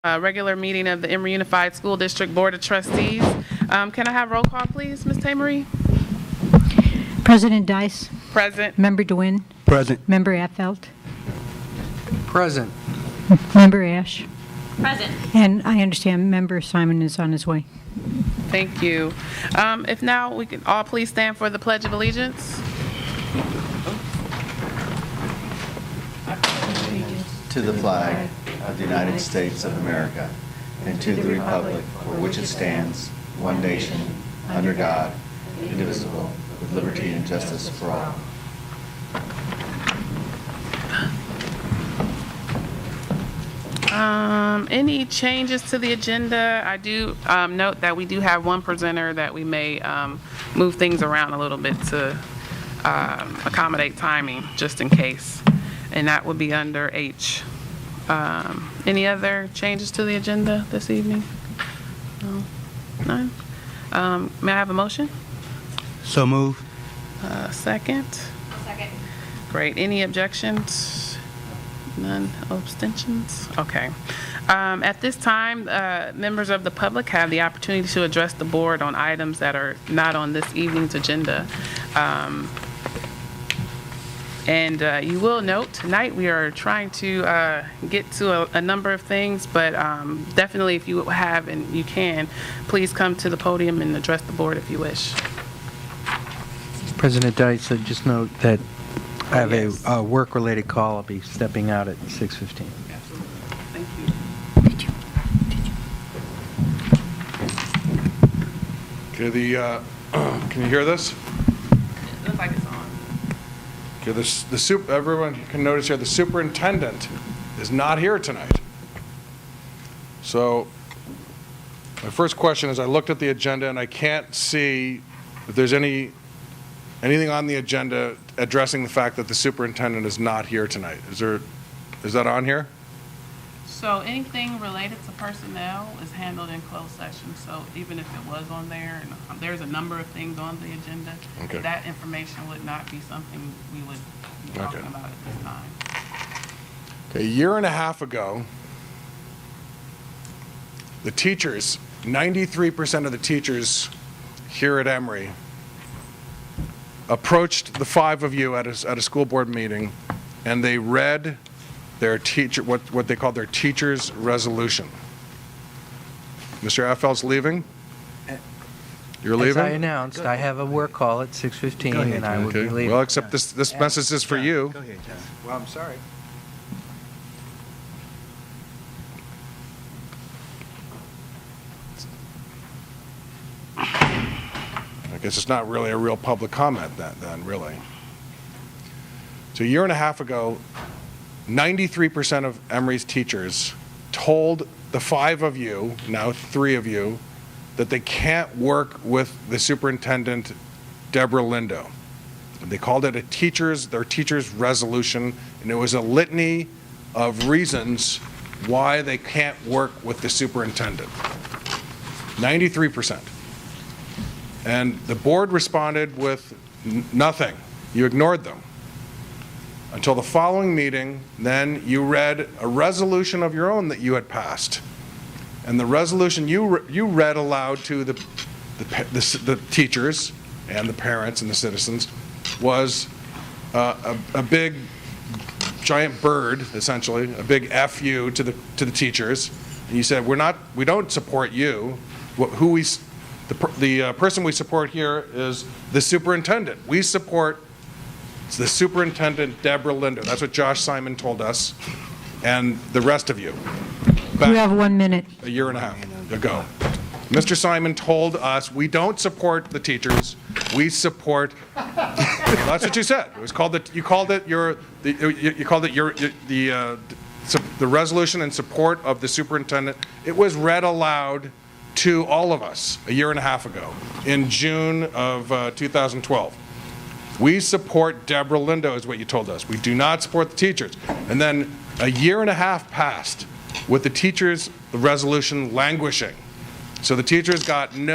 Regular meeting of the Emery Unified School District Board of Trustees. Can I have roll call, please, Ms. Emery? President Dice. Present. Member DeWin. Present. Member Affelt. Present. Member Ash. Present. And I understand Member Simon is on his way. Thank you. If now we can all please stand for the Pledge of Allegiance. To the flag of the United States of America and to the republic for which it stands, one nation, under God, indivisible, with liberty and justice for all. Any changes to the agenda? I do note that we do have one presenter that we may move things around a little bit to accommodate timing, just in case. And that would be under H. Any other changes to the agenda this evening? No? None? May I have a motion? So move. Second? Second. Great. Any objections? None. Abstentions? Okay. At this time, members of the public have the opportunity to address the board on items that are not on this evening's agenda. And you will note tonight we are trying to get to a number of things, but definitely if you have and you can, please come to the podium and address the board if you wish. President Dice, just note that I have a work-related call. I'll be stepping out at 6:15. Absolutely. Thank you. Okay, can you hear this? It looks like it's on. Okay, everyone can notice here the superintendent is not here tonight. So my first question is, I looked at the agenda and I can't see if there's anything on the agenda addressing the fact that the superintendent is not here tonight. Is that on here? So anything related to personnel is handled in closed session. So even if it was on there, and there's a number of things on the agenda, Okay. that information would not be something we would be talking about at this time. Okay, a year and a half ago, the teachers, 93% of the teachers here at Emery approached the five of you at a school board meeting, and they read their what they called their teacher's resolution. Mr. Affel's leaving? You're leaving? As I announced, I have a work call at 6:15, and I will be leaving. Well, except this message is for you. Go ahead, John. Well, I'm sorry. I guess it's not really a real public comment then, really. So a year and a half ago, 93% of Emery's teachers told the five of you, now three of you, that they can't work with the superintendent, Deborah Lindo. They called it their teacher's resolution, and it was a litany of reasons why they can't work with the superintendent. 93%. And the board responded with nothing. You ignored them. Until the following meeting, then you read a resolution of your own that you had passed. And the resolution you read aloud to the teachers and the parents and the citizens was a big giant bird, essentially, a big FU to the teachers. And you said, we don't support you. The person we support here is the superintendent. We support the superintendent, Deborah Lindo. That's what Josh Simon told us, and the rest of you. You have 1 minute. A year and a half ago. Mr. Simon told us, we don't support the teachers. We support. That's what you said. It was called the resolution in support of the superintendent. It was read aloud to all of us a year and a half ago in June of 2012. We support Deborah Lindo is what you told us. We do not support the teachers. And then a year and a half passed with the teachers' resolution languishing. So the teachers got they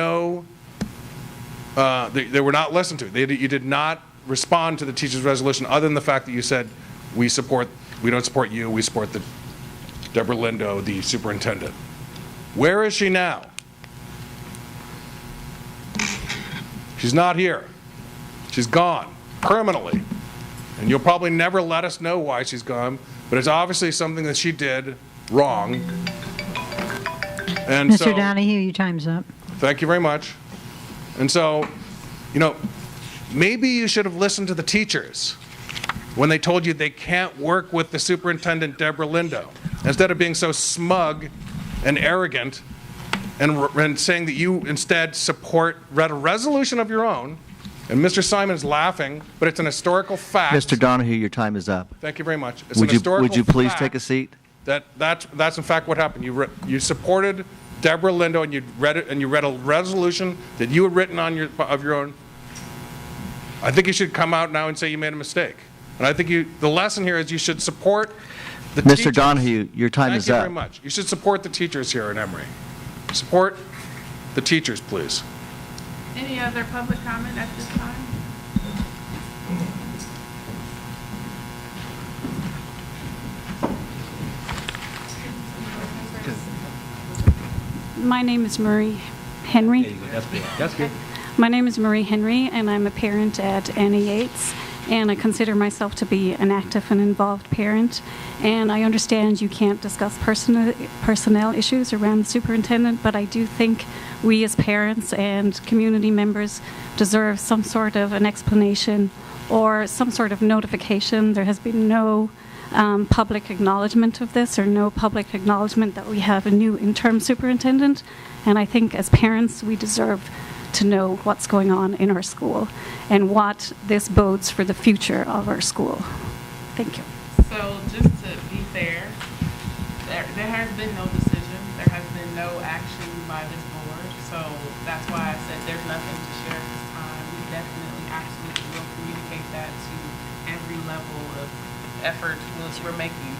were not listened to. You did not respond to the teachers' resolution other than the fact that you said, we don't support you, we support Deborah Lindo, the superintendent. Where is she now? She's not here. She's gone permanently. And you'll probably never let us know why she's gone, but it's obviously something that she did wrong. And Mr. Donahue, your time's up. Thank you very much. And so, maybe you should have listened to the teachers when they told you they can't work with the superintendent, Deborah Lindo, instead of being so smug and arrogant and saying that you instead read a resolution of your own. And Mr. Simon's laughing, but it's an historical fact. Mr. Donahue, your time is up. Thank you very much. It's an historical Would you please fact take a seat? That's in fact what happened. You supported Deborah Lindo, and you read a resolution that you had written of your own. I think you should come out now and say you made a mistake. And I think the lesson here is you should support the teachers. Mr. Donahue, your time is up. Thank you very much. You should support the teachers here at Emery. Support the teachers, please. Any other public comment at this time? My name is Marie Henry. That's good. My name is Marie Henry, and I'm a parent at Annie Yates, and I consider myself to be an active and involved parent. And I understand you can't discuss personnel issues around the superintendent, but I do think we as parents and community members deserve some sort of an explanation or some sort of notification. There has been no public acknowledgement of this, or no public acknowledgement that we have a new interim superintendent. And I think as parents, we deserve to know what's going on in our school and what this bodes for the future of our school. Thank you. So just to be fair, there has been no decision. There has been no action by this board. So that's why I said there's nothing to share at this time. We definitely, absolutely will communicate that to every level of effort we're making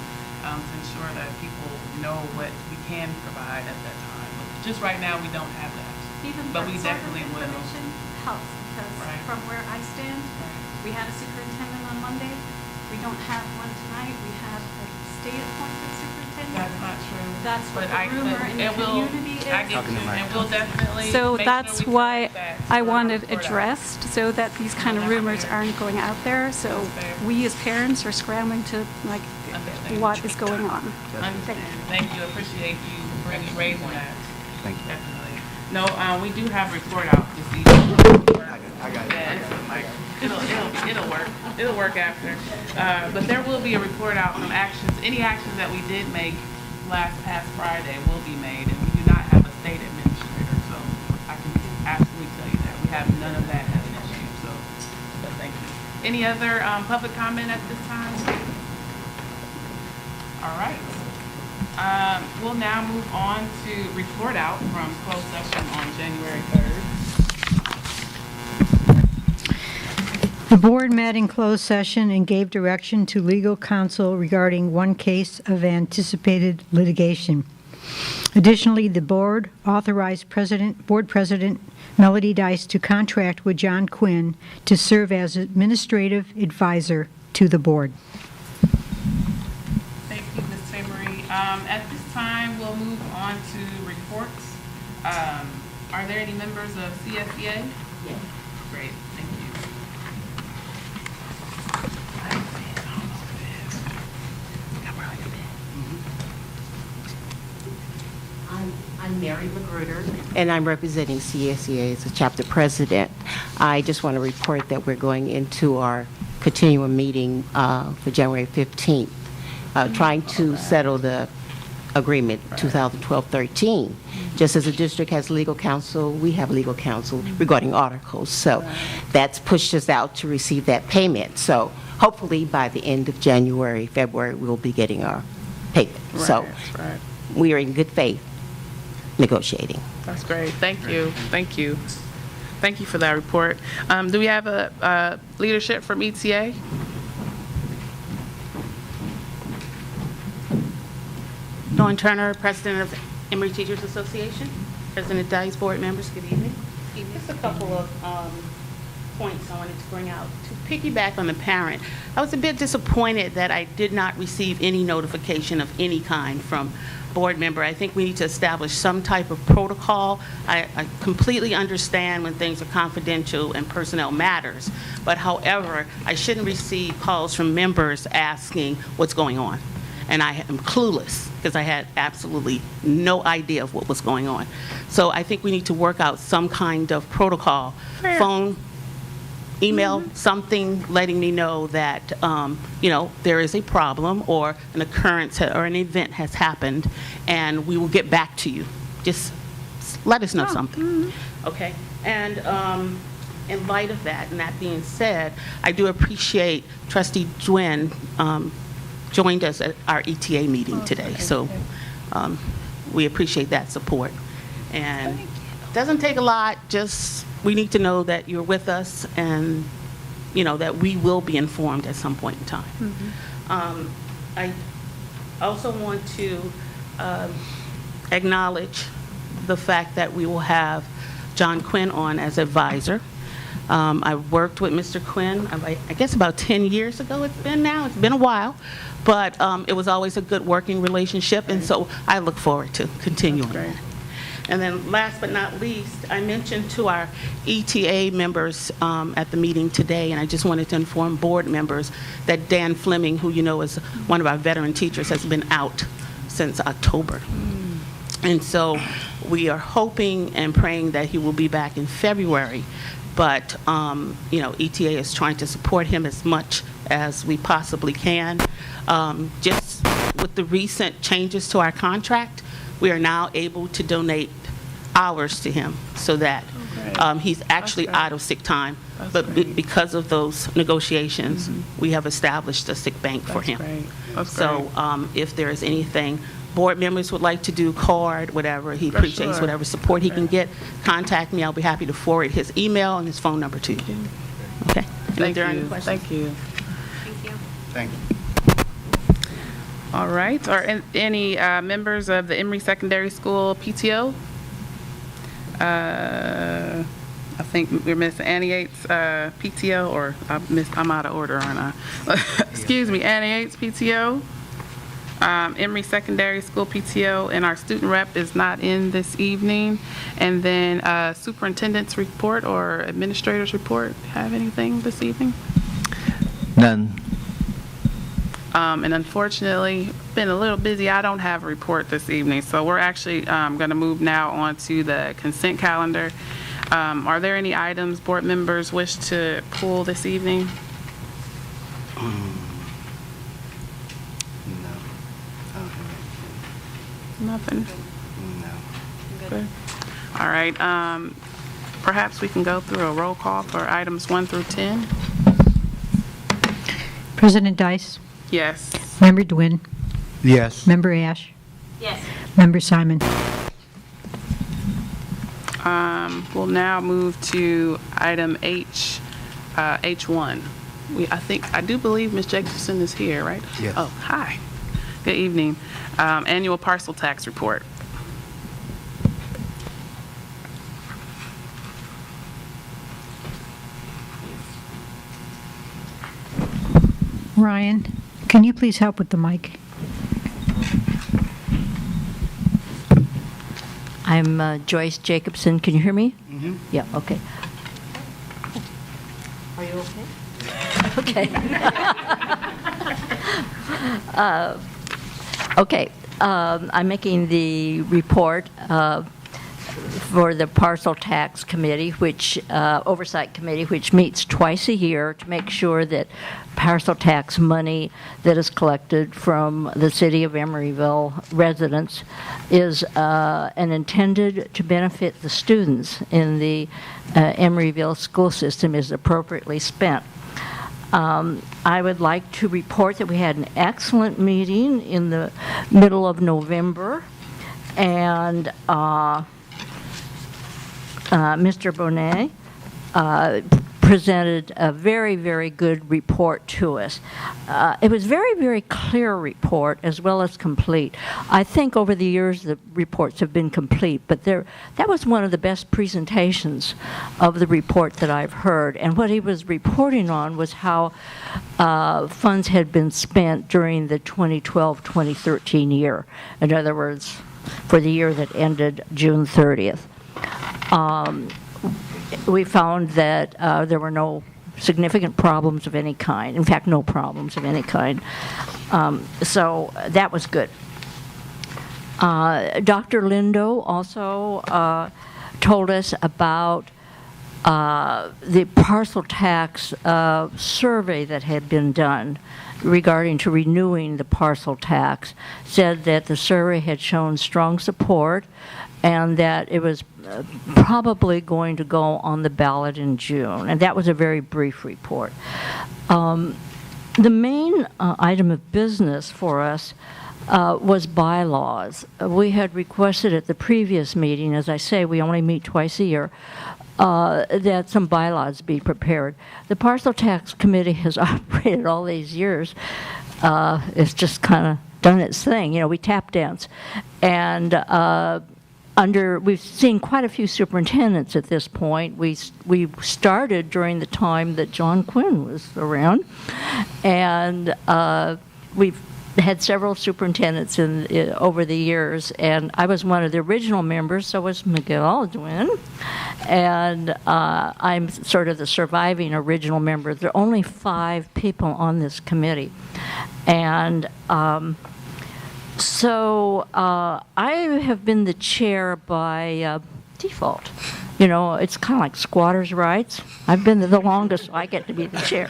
to ensure that people know what we can provide at that time. But just right now, we don't have that. But we definitely will. Information helps, because from where I stand, we had a superintendent on Monday. We don't have one tonight. We have a state-appointed superintendent. That's not true. That's what the rumor in the community is. I get you, and we'll definitely So make that's sure we why correct that I for want the it report out. addressed, so that these kind of rumors aren't going out there. So we as parents are scrambling to, Understand. what is going on. Understand. Thank you. Appreciate you raising that. Thank you. Definitely. No, we do have a report out this evening. I got it. Yeah, it'll work. It'll work after. But there will be a report out from actions. Any actions that we did make past Friday will be made, and we do not have a state administrator. So I can absolutely tell you that we have none of that as an issue. So, but thank you. Any other public comment at this time? All right. We'll now move on to report out from closed session on January 3rd. The board met in closed session and gave direction to legal counsel regarding one case of litigation. Additionally, the board authorized Board President Melody Dice to contract with John Quinn to serve as administrative advisor to the board. Thank you, Ms. Emery. At this time, we'll move on to reports. Are there any members of CSEA? Yes. Great, thank you. I'm Mary Magruder, and I'm representing CSEA as a chapter president. I just want to report that we're going into our continuing meeting for January 15th, trying to settle the agreement 2012-13. Just as the district has legal counsel, we have legal counsel regarding articles. So that's pushed us out to receive that payment. So hopefully by the end of January, February, we'll be getting our payment. So we are in good faith negotiating. That's great. Thank you. Thank you. Thank you for that report. Do we have a leadership from ETA? Dawn Turner, President of Emery Teachers Association. President Dice, board members, good evening. Just a couple of points I wanted to bring out. To piggyback on the parent, I was a bit disappointed that I did not receive any notification of any kind from board member. I think we need to establish some type of protocol. I completely understand when things are confidential and personnel matters, but however, I shouldn't receive calls from members asking what's going on. And I am clueless because I had absolutely no idea of what was going on. So I think we need to work out some kind of protocol, phone, email, something letting me know that, there is a problem or an occurrence or an event has happened, and we will get back to you. Just let us know something, okay? And in light of that, and that being said, I do appreciate Trustee Dwin joined us at our ETA meeting today, so we appreciate that support. And it doesn't take a lot, just we need to know that you're with us and, that we will be informed at some point in time. I also want to acknowledge the fact that we will have John Quinn on as advisor. I worked with Mr. Quinn, I guess about 10 years ago it's been a while, but it was always a good working relationship, and so I look forward to continuing that. And then last but not least, I mentioned to our ETA members at the meeting today, and I just wanted to inform board members that Dan Fleming, who is one of our veteran teachers, has been out since October. And so we are hoping and praying that he will be back in February. But, ETA is trying to support him as much as we possibly can. Just with the recent changes to our contract, we are now able to donate hours to him so that he's actually out of sick time. But because of those negotiations, we have established a sick bank for him. So if there is anything board members would like to do, card, whatever, he appreciates whatever support he can get, contact me. I'll be happy to forward his email and his phone number to you. Okay? Thank you. Thank you. Thank you. Thank you. All right. Are any members of the Emery Secondary School PTO? I think we're missing Annie Yates PTO, or I'm out of order, aren't I? Excuse me, Annie Yates PTO. Emery Secondary School PTO, and our student rep is not in this evening. And then superintendent's report or administrator's report, have anything this evening? None. And unfortunately, been a little busy. I don't have a report this evening, so we're actually going to move now on to the consent calendar. Are there any items board members wish to pull this evening? Nothing? No. Good. All right. Perhaps we can go through a roll call for items 1 through 10. President Dice. Yes. Member Dwin. Yes. Member Ash. Yes. Member Simon. We'll now move to item H1. I do believe Ms. Jacobson is here, right? Yes. Oh, hi. Good evening. Annual parcel tax report. Ryan, can you please help with the mic? I'm Joyce Jacobson. Can you hear me? Mm-hmm. Yeah, okay. Are you okay? Okay. Okay. I'm making the report for the Parcel Tax Committee, which Oversight Committee, which meets twice a year to make sure that parcel tax money that is collected from the city of Emeryville residents is and intended to benefit the students in the Emeryville school system is appropriately spent. I would like to report that we had an excellent meeting in the middle of November, and Mr. Bonet presented a very, very good report to us. It was very, very clear report as well as complete. I think over the years the reports have been complete, but that was one of the best presentations of the report that I've heard. And what he was reporting on was how funds had been spent during the 2012-2013 year. In other words, for the year that ended June 30th. We found that there were no significant problems of any kind. In fact, no problems of any kind. So that was good. Dr. Lindo also told us about the parcel tax survey that had been done regarding to renewing the parcel tax, said that the survey had shown strong support and that it was probably going to go on the ballot in June. And that was a very brief report. The main item of business for us was bylaws. We had requested at the previous meeting, as I say, we only meet twice a year, that some bylaws be prepared. The Parcel Tax Committee has operated all these years. It's just kind of done its thing. You know, we tap dance. And we've seen quite a few superintendents at this point. We started during the time that John Quinn was around. And we've had several superintendents over the years, and I was one of the original members, so was Miguel Aldwin, and I'm sort of the surviving original member. There are only 5 people on this committee, and so I have been the chair by default. You know, it's kind of like squatters' rights. I've been the longest, so I get to be the chair.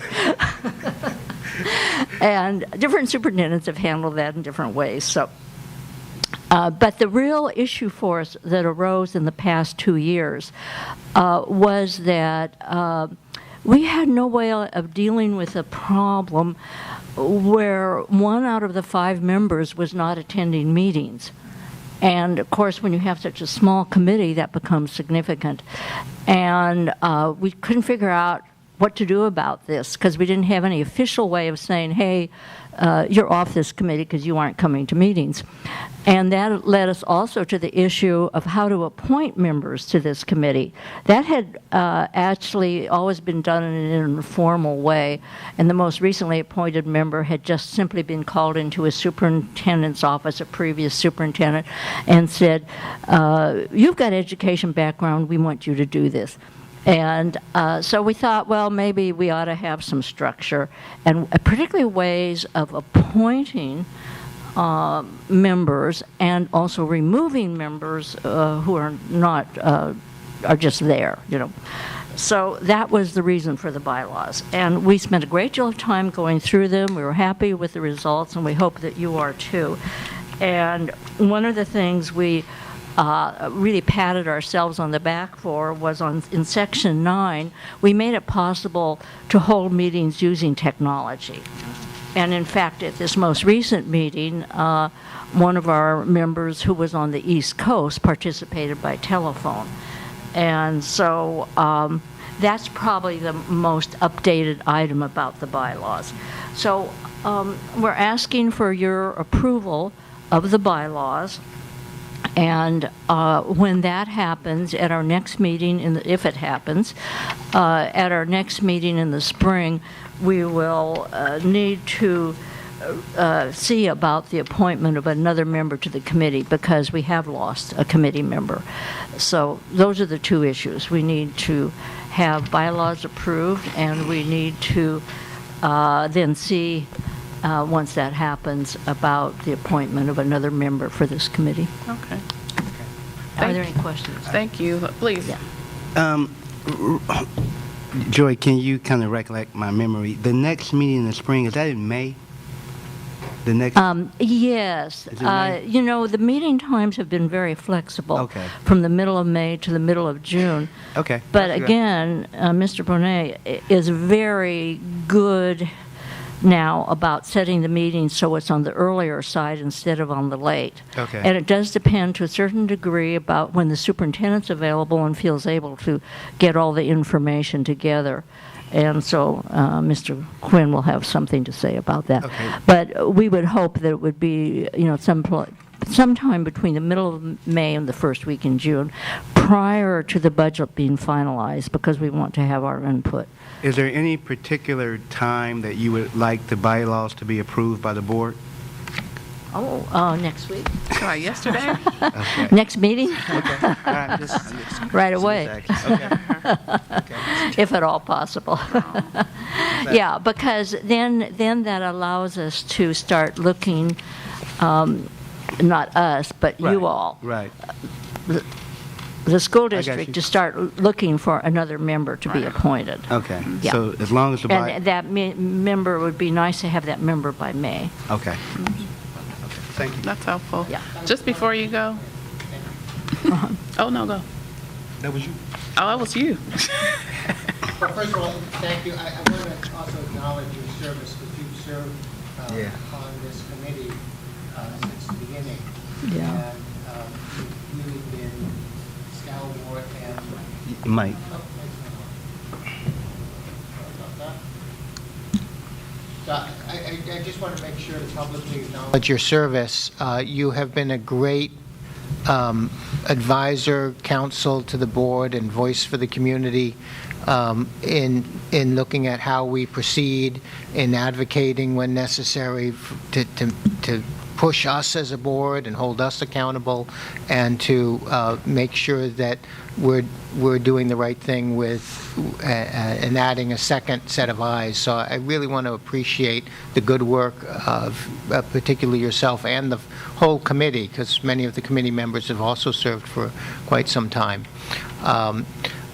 And different superintendents have handled that in different ways. So, but the real issue for us that arose in the past 2 years was that we had no way of dealing with a problem where 1 out of the 5 members was not attending meetings. And of course, when you have such a small committee, that becomes significant. And we couldn't figure out what to do about this because we didn't have any official way of saying, hey, you're off this committee because you aren't coming to meetings. And that led us also to the issue of how to appoint members to this committee. That had actually always been done in an informal way, and the most recently appointed member had just simply been called into a superintendent's office, a previous superintendent, and said, you've got education background, we want you to do this. And so we thought, well, maybe we ought to have some structure, and particularly ways of appointing members and also removing members who are not, are just there, you know. So that was the reason for the bylaws. And we spent a great deal of time going through them. We were happy with the results, and we hope that you are too. And one of the things we really patted ourselves on the back for was in Section 9, we made it possible to hold meetings using technology. And in fact, at this most recent meeting, one of our members who was on the East Coast participated by telephone. And so that's probably the most updated item about the bylaws. So we're asking for your approval of the bylaws. And when that happens, at our next meeting, if it happens, at our next meeting in the spring, we will need to see about the appointment of another member to the committee because we have lost a committee member. So those are the 2 issues. We need to have bylaws approved, and we need to then see once that happens, about the appointment of another member for this committee. Okay. Are there any questions? Thank you. Please. Yeah. Joy, can you kind of recollect my memory? The next meeting in the spring, is that in May? The next? Yes. You know, the meeting times have been very flexible. Okay. From the middle of May to the middle of June. Okay. But again, Mr. Bonet is very good now about setting the meeting so it's on the earlier side instead of on the late. Okay. And it does depend to a certain degree about when the superintendent's available and feels able to get all the information together. And so Mr. Quinn will have something to say about that. Okay. But we would hope that it would be, sometime between the middle of May and the first week in June, prior to the budget being finalized, because we want to have our input. Is there any particular time that you would like the bylaws to be approved by the board? Next week? Yesterday? Okay. Next meeting? Okay. All right, just- Right away. Okay. Okay. If at all possible. Yeah, because then that allows us to start looking, not us, but you Right. all, Right. the school got you. district, to start looking for another member to be appointed. Okay. Yeah. So as long as the And that member, would be nice to have that member by May. Okay. Thank you. That's helpful. Yeah. Just before you go. Oh, no, go. That was you. Oh, that was you. Well, first of all, thank you. I want to also acknowledge your service, because you've served on this committee since the beginning. Yeah. And you've really been stalwart and... Mike. Oh, Sorry about that. So I just want to make sure to publicly acknowledge your service. You have been a great advisor, counsel to the board, and voice for the community in looking at how we proceed, in advocating when necessary to push us as a board and hold us accountable, and to make sure that we're doing the right thing with and adding a second set of eyes. So I really want to appreciate the good work of particularly yourself and the whole committee, because many of the committee members have also served for quite some time.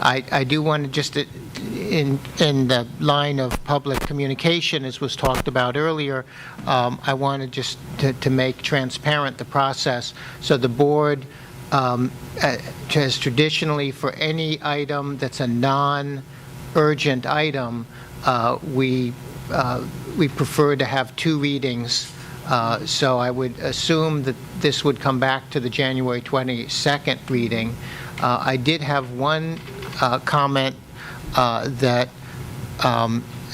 I do want to just, in the line of public communication, as was talked about earlier, I want to just to make transparent the process. So the board has traditionally, for any item that's a non-urgent item, we prefer to have 2 readings. So I would assume that this would come back to the January 22nd reading. I did have one comment that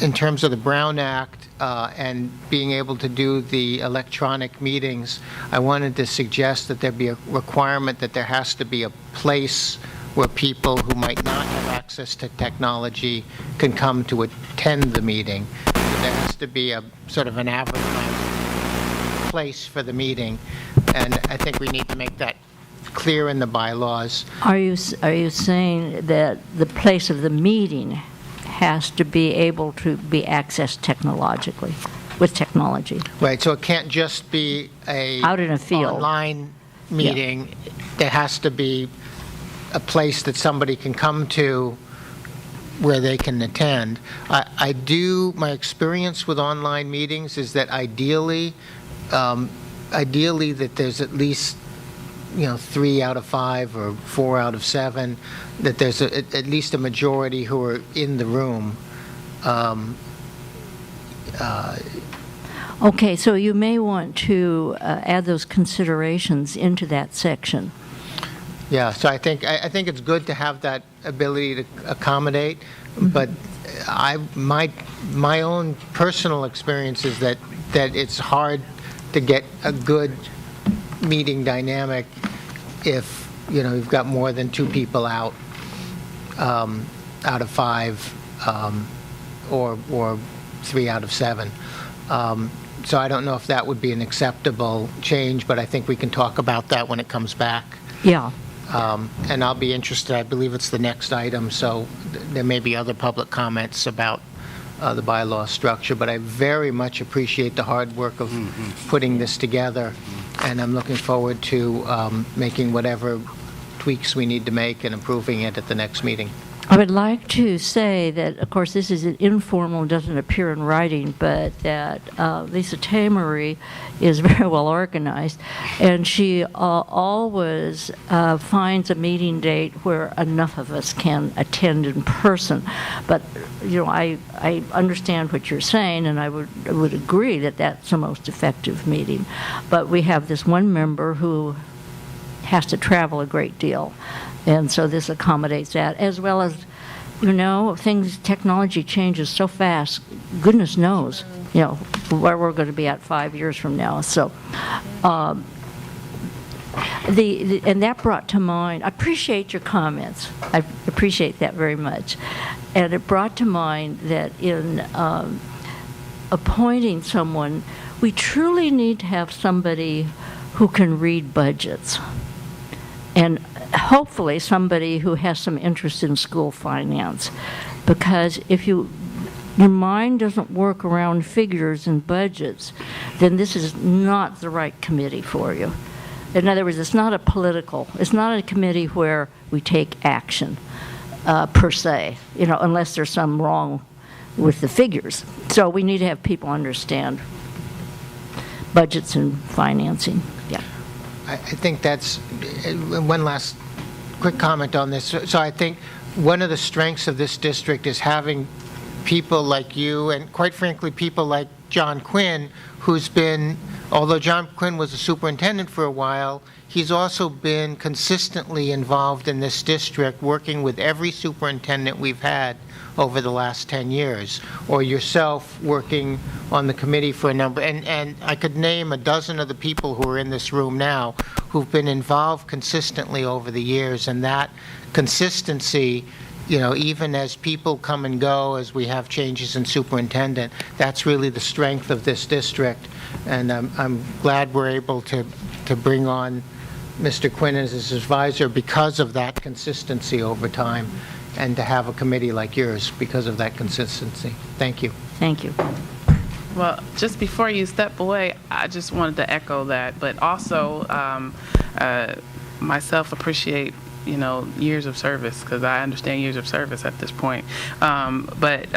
in terms of the Brown Act and being able to do the electronic meetings, I wanted to suggest that there be a requirement that there has to be a place where people who might not have access to technology can come to attend the meeting. So there has to be a sort of an advertised place for the meeting, and I think we need to make that clear in the bylaws. Are you saying that the place of the meeting has to be able to be accessed technologically, with technology? Right, so it can't just be Out in a field. online meeting. There has to be a place that somebody can come to where they can attend. My experience with online meetings is that ideally that there's at least 3 out of 5 or 4 out of 7, that there's at least a majority who are in the room. Okay, so you may want to add those considerations into that section. Yeah, so I think it's good to have that ability to accommodate, but my own personal experience is that it's hard to get a good meeting dynamic if you've got more than 2 people out of 5 or 3 out of 7. So I don't know if that would be an acceptable change, but I think we can talk about that when it comes back. Yeah. And I'll be interested. I believe it's the next item, so there may be other public comments about the bylaw structure, but I very much appreciate the hard work of putting this together, and I'm looking forward to making whatever tweaks we need to make and improving it at the next meeting. I would like to say that, of course, this is an informal, doesn't appear in writing, but that Lisa Emery is very well organized, and she always finds a meeting date where enough of us can attend in person. But I understand what you're saying, and I would agree that that's the most effective meeting. But we have this one member who has to travel a great deal. And so this accommodates that, as well as, technology changes so fast, goodness knows, where we're going to be at 5 years from now. So, and that brought to mind, I appreciate your comments. I appreciate that very much. And it brought to mind that in appointing someone, we truly need to have somebody who can read budgets. And hopefully somebody who has some interest in school finance. Because if your mind doesn't work around figures and budgets, then this is not the right committee for you. In other words, it's not a committee where we take action, per se, unless there's some wrong with the figures. So we need to have people understand budgets and financing. Yeah. I think that's one last quick comment on this. So I think one of the strengths of this district is having people like you and, quite frankly, people like John Quinn, who's been, although John Quinn was a superintendent for a while, he's also been consistently involved in this district, working with every superintendent we've had over the last 10 years, or yourself working on the committee for a number. And I could name a dozen of the people who are in this room now who've been involved consistently over the years, and that consistency, even as people come and go, as we have changes in superintendent, that's really the strength of this district. And I'm glad we're able to bring on Mr. Quinn as his advisor because of that consistency over time, and to have a committee like yours because of that consistency. Thank you. Thank you. Well, just before you step away, I just wanted to echo that, but also myself appreciate years of service, because I understand years of service at this point. But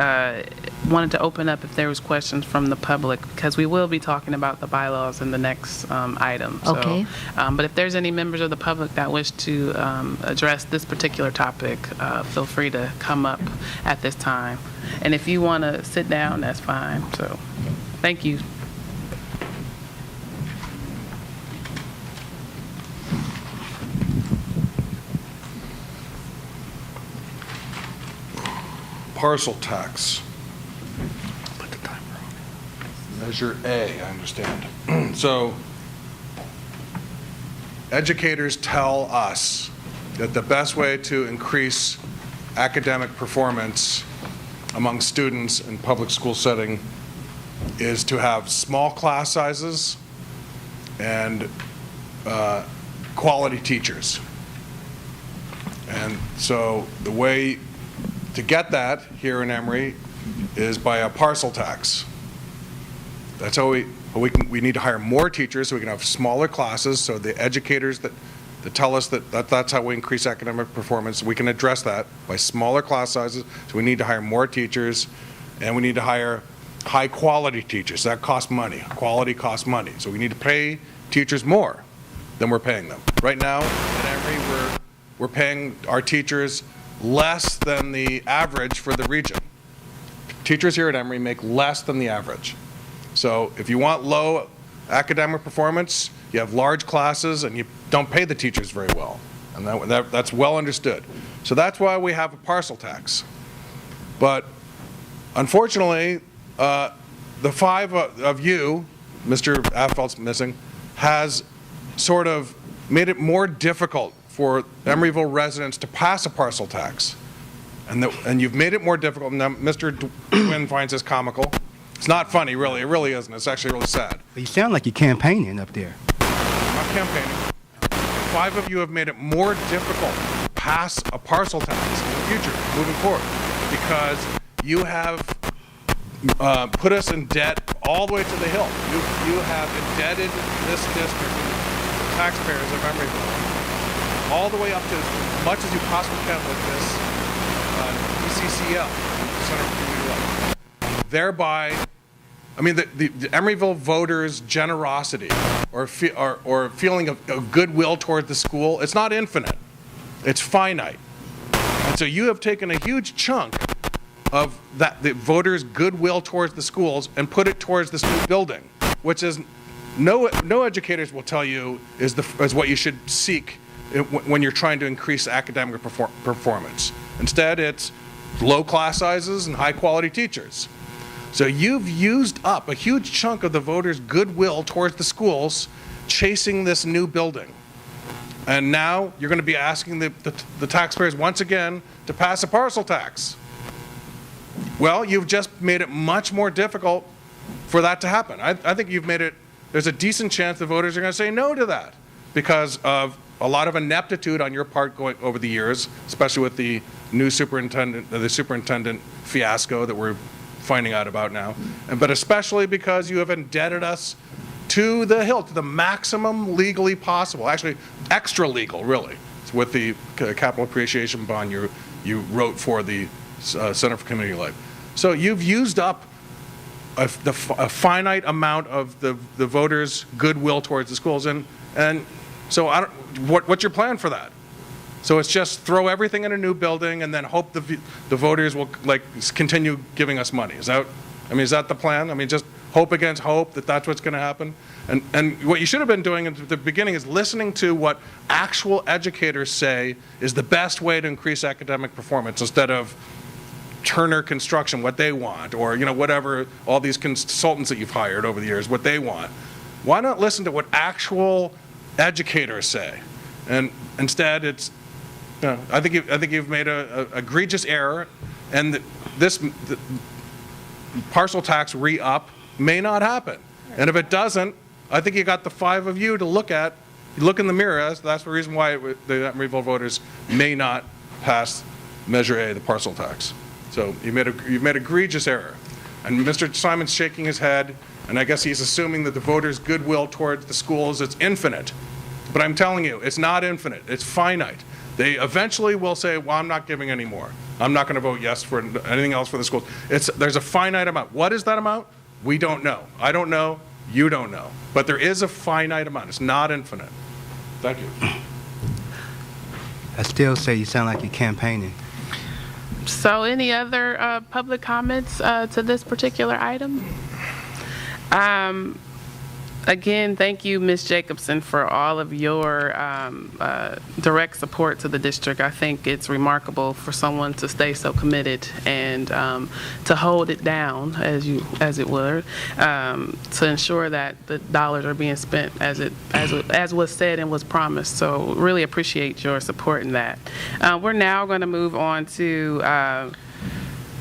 wanted to open up if there was questions from the public, because we will be talking about the bylaws in the next item. So, okay. But if there's any members of the public that wish to address this particular topic, feel free to come up at this time. And if you want to sit down, that's fine. So, thank you. Parcel tax. Measure A, I understand. So, educators tell us that the best way to increase academic performance among students in public school setting is to have small class sizes and quality teachers. And so the way to get that here in Emery is by a parcel tax. That's how we need to hire more teachers so we can have smaller classes, so the educators that tell us that's how we increase academic performance, we can address that by smaller class sizes. So we need to hire more teachers, and we need to hire high quality teachers. That costs money. Quality costs money. So we need to pay teachers more than we're paying them. Right now at Emery, we're paying our teachers less than the average for the region. Teachers here at Emery make less than the average. So if you want low academic performance, you have large classes and you don't pay the teachers very well. And that's well understood. So that's why we have a parcel tax. But unfortunately, the five of you, Mr. Affeld's missing, has sort of made it more difficult for Emeryville residents to pass a parcel tax. And you've made it more difficult. Now, Mr. Quinn finds this comical. It's not funny, really. It really isn't. It's actually really sad. But you sound like you're campaigning up there. I'm not campaigning. Five of you have made it more difficult to pass a parcel tax in the future, moving forward, because you have put us in debt all the way to the hill. You have indebted this district, the taxpayers of Emeryville, all the way up to as much as you possibly can with this CCL, Center for Community Life. Thereby, I mean, the Emeryville voters' generosity or feeling of goodwill toward the school, it's not infinite. It's finite. And so you have taken a huge chunk of the voters' goodwill towards the schools and put it towards this new building, which is no educators will tell you is what you should seek when you're trying to increase academic performance. Instead, it's low class sizes and high quality teachers. So you've used up a huge chunk of the voters' goodwill towards the schools chasing this new building. And now you're going to be asking the taxpayers once again to pass a parcel tax. Well, you've just made it much more difficult for that to happen. I think you've made it, there's a decent chance the voters are going to say no to that because of a lot of ineptitude on your part going over the years, especially with the new superintendent fiasco that we're finding out about now, but especially because you have indebted us to the hilt, to the maximum legally possible, actually extra legal, really, with the capital appreciation bond you wrote for the Center for Community Life. So you've used up a finite amount of the voters' goodwill towards the schools, and so what's your plan for that? So it's just throw everything in a new building and then hope the voters will continue giving us money. Is that the plan? I mean, just hope against hope that that's what's going to happen. And what you should have been doing at the beginning is listening to what actual educators say is the best way to increase academic performance instead of Turner Construction, what they want, or whatever, all these consultants that you've hired over the years, what they want. Why not listen to what actual educators say? And instead, it's I think you've made a egregious error, and the parcel tax re-up may not happen. And if it doesn't, I think you got the 5 of you to look in the mirror. That's the reason why the Emeryville voters may not pass Measure A, the parcel tax. So you've made egregious error. And Mr. Simon's shaking his head, and I guess he's assuming that the voters' goodwill towards the schools is infinite. But I'm telling you, it's not infinite. It's finite. They eventually will say, well, I'm not giving any more. I'm not going to vote yes for anything else for the schools. There's a finite amount. What is that amount? We don't know. I don't know. You don't know. But there is a finite amount. It's not infinite. Thank you. I still say you sound like you're campaigning. So any other public comments to this particular item? Again, thank you, Ms. Jacobson, for all of your direct support to the district. I think it's remarkable for someone to stay so committed and to hold it down, as it were, to ensure that the dollars are being spent as was said and was promised. So really appreciate your support in that. We're now going to move on to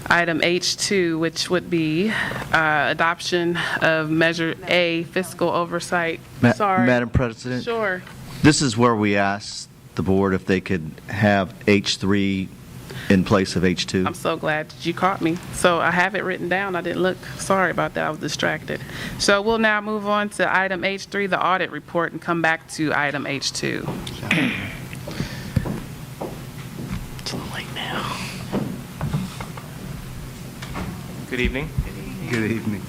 item H2, which would be adoption of Measure A, fiscal oversight. Madam President? Sure. This is where we asked the board if they could have H3 in place of H2. I'm so glad that you caught me. So I have it written down. I didn't look. Sorry about that. I was distracted. So we'll now move on to item H3, the audit report, and come back to item H2. It's a little late now. Good evening. Good evening.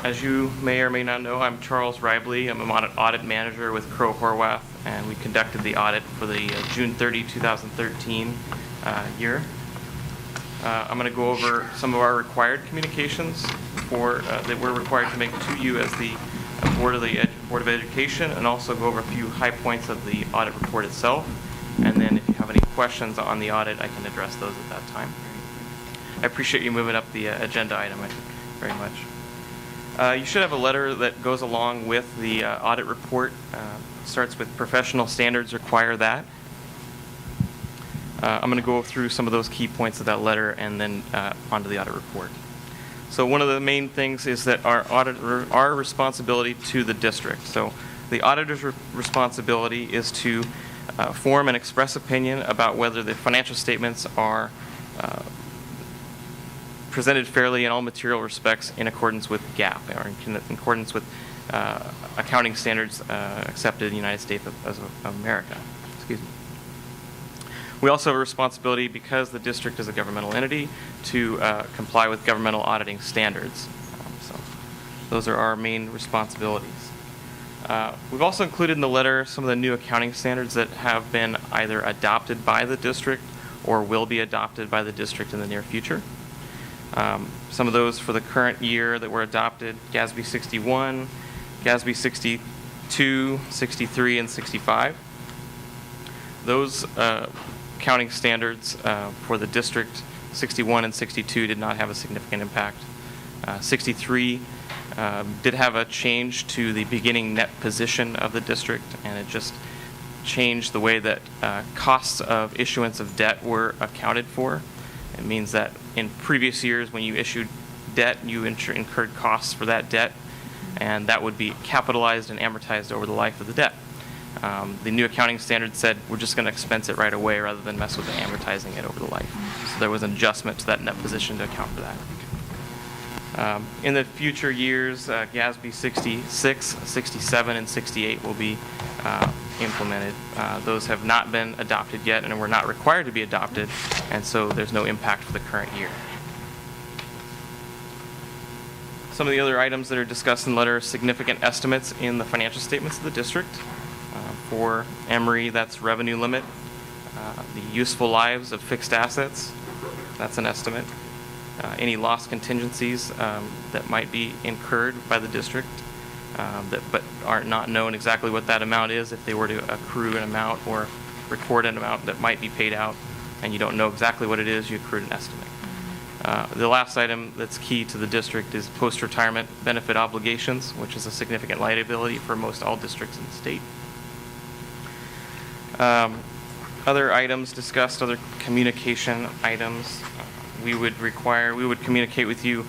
As you may or may not know, I'm Charles Ribley. I'm an audit manager with Crowe Horwath, and we conducted the audit for the June 30, 2013 year. I'm going to go over some of our required communications that we're required to make to you as the Board of Education, and also go over a few high points of the audit report itself. And then if you have any questions on the audit, I can address those at that time. I appreciate you moving up the agenda item very much. You should have a letter that goes along with the audit report. Starts with professional standards require that. I'm going to go through some of those key points of that letter and then onto the audit report. So one of the main things is that our responsibility to the district. So the auditor's responsibility is to form and express opinion about whether the financial statements are presented fairly in all material respects in accordance with GAAP, or in accordance with accounting standards accepted in the United States of America. Excuse me. We also have a responsibility, because the district is a governmental entity, to comply with governmental auditing standards. So those are our main responsibilities. We've also included in the letter some of the new accounting standards that have been either adopted by the district or will be adopted by the district in the near future. Some of those for the current year that were adopted: GASB 61, GASB 62, 63, and 65. Those accounting standards for the district, 61 and 62, did not have a significant impact. 63 did have a change to the beginning net position of the district, and it just changed the way that costs of issuance of debt were accounted for. It means that in previous years, when you issued debt, you incurred costs for that debt, and that would be capitalized and amortized over the life of the debt. The new accounting standard said we're just going to expense it right away rather than mess with the amortizing it over the life. So there was an adjustment to that net position to account for that. In the future years, GASB 66, 67, and 68 will be implemented. Those have not been adopted yet and were not required to be adopted, and so there's no impact for the current year. Some of the other items that are discussed in the letter are significant estimates in the financial statements of the district. For Emery, that's revenue limit. The useful lives of fixed assets, that's an estimate. Any loss contingencies that might be incurred by the district but are not known exactly what that amount is. If they were to accrue an amount or record an amount that might be paid out and you don't know exactly what it is, you accrued an estimate. The last item that's key to the district is post-retirement benefit obligations, which is a significant liability for most all districts in the state. Other items discussed, other communication items, we would communicate with you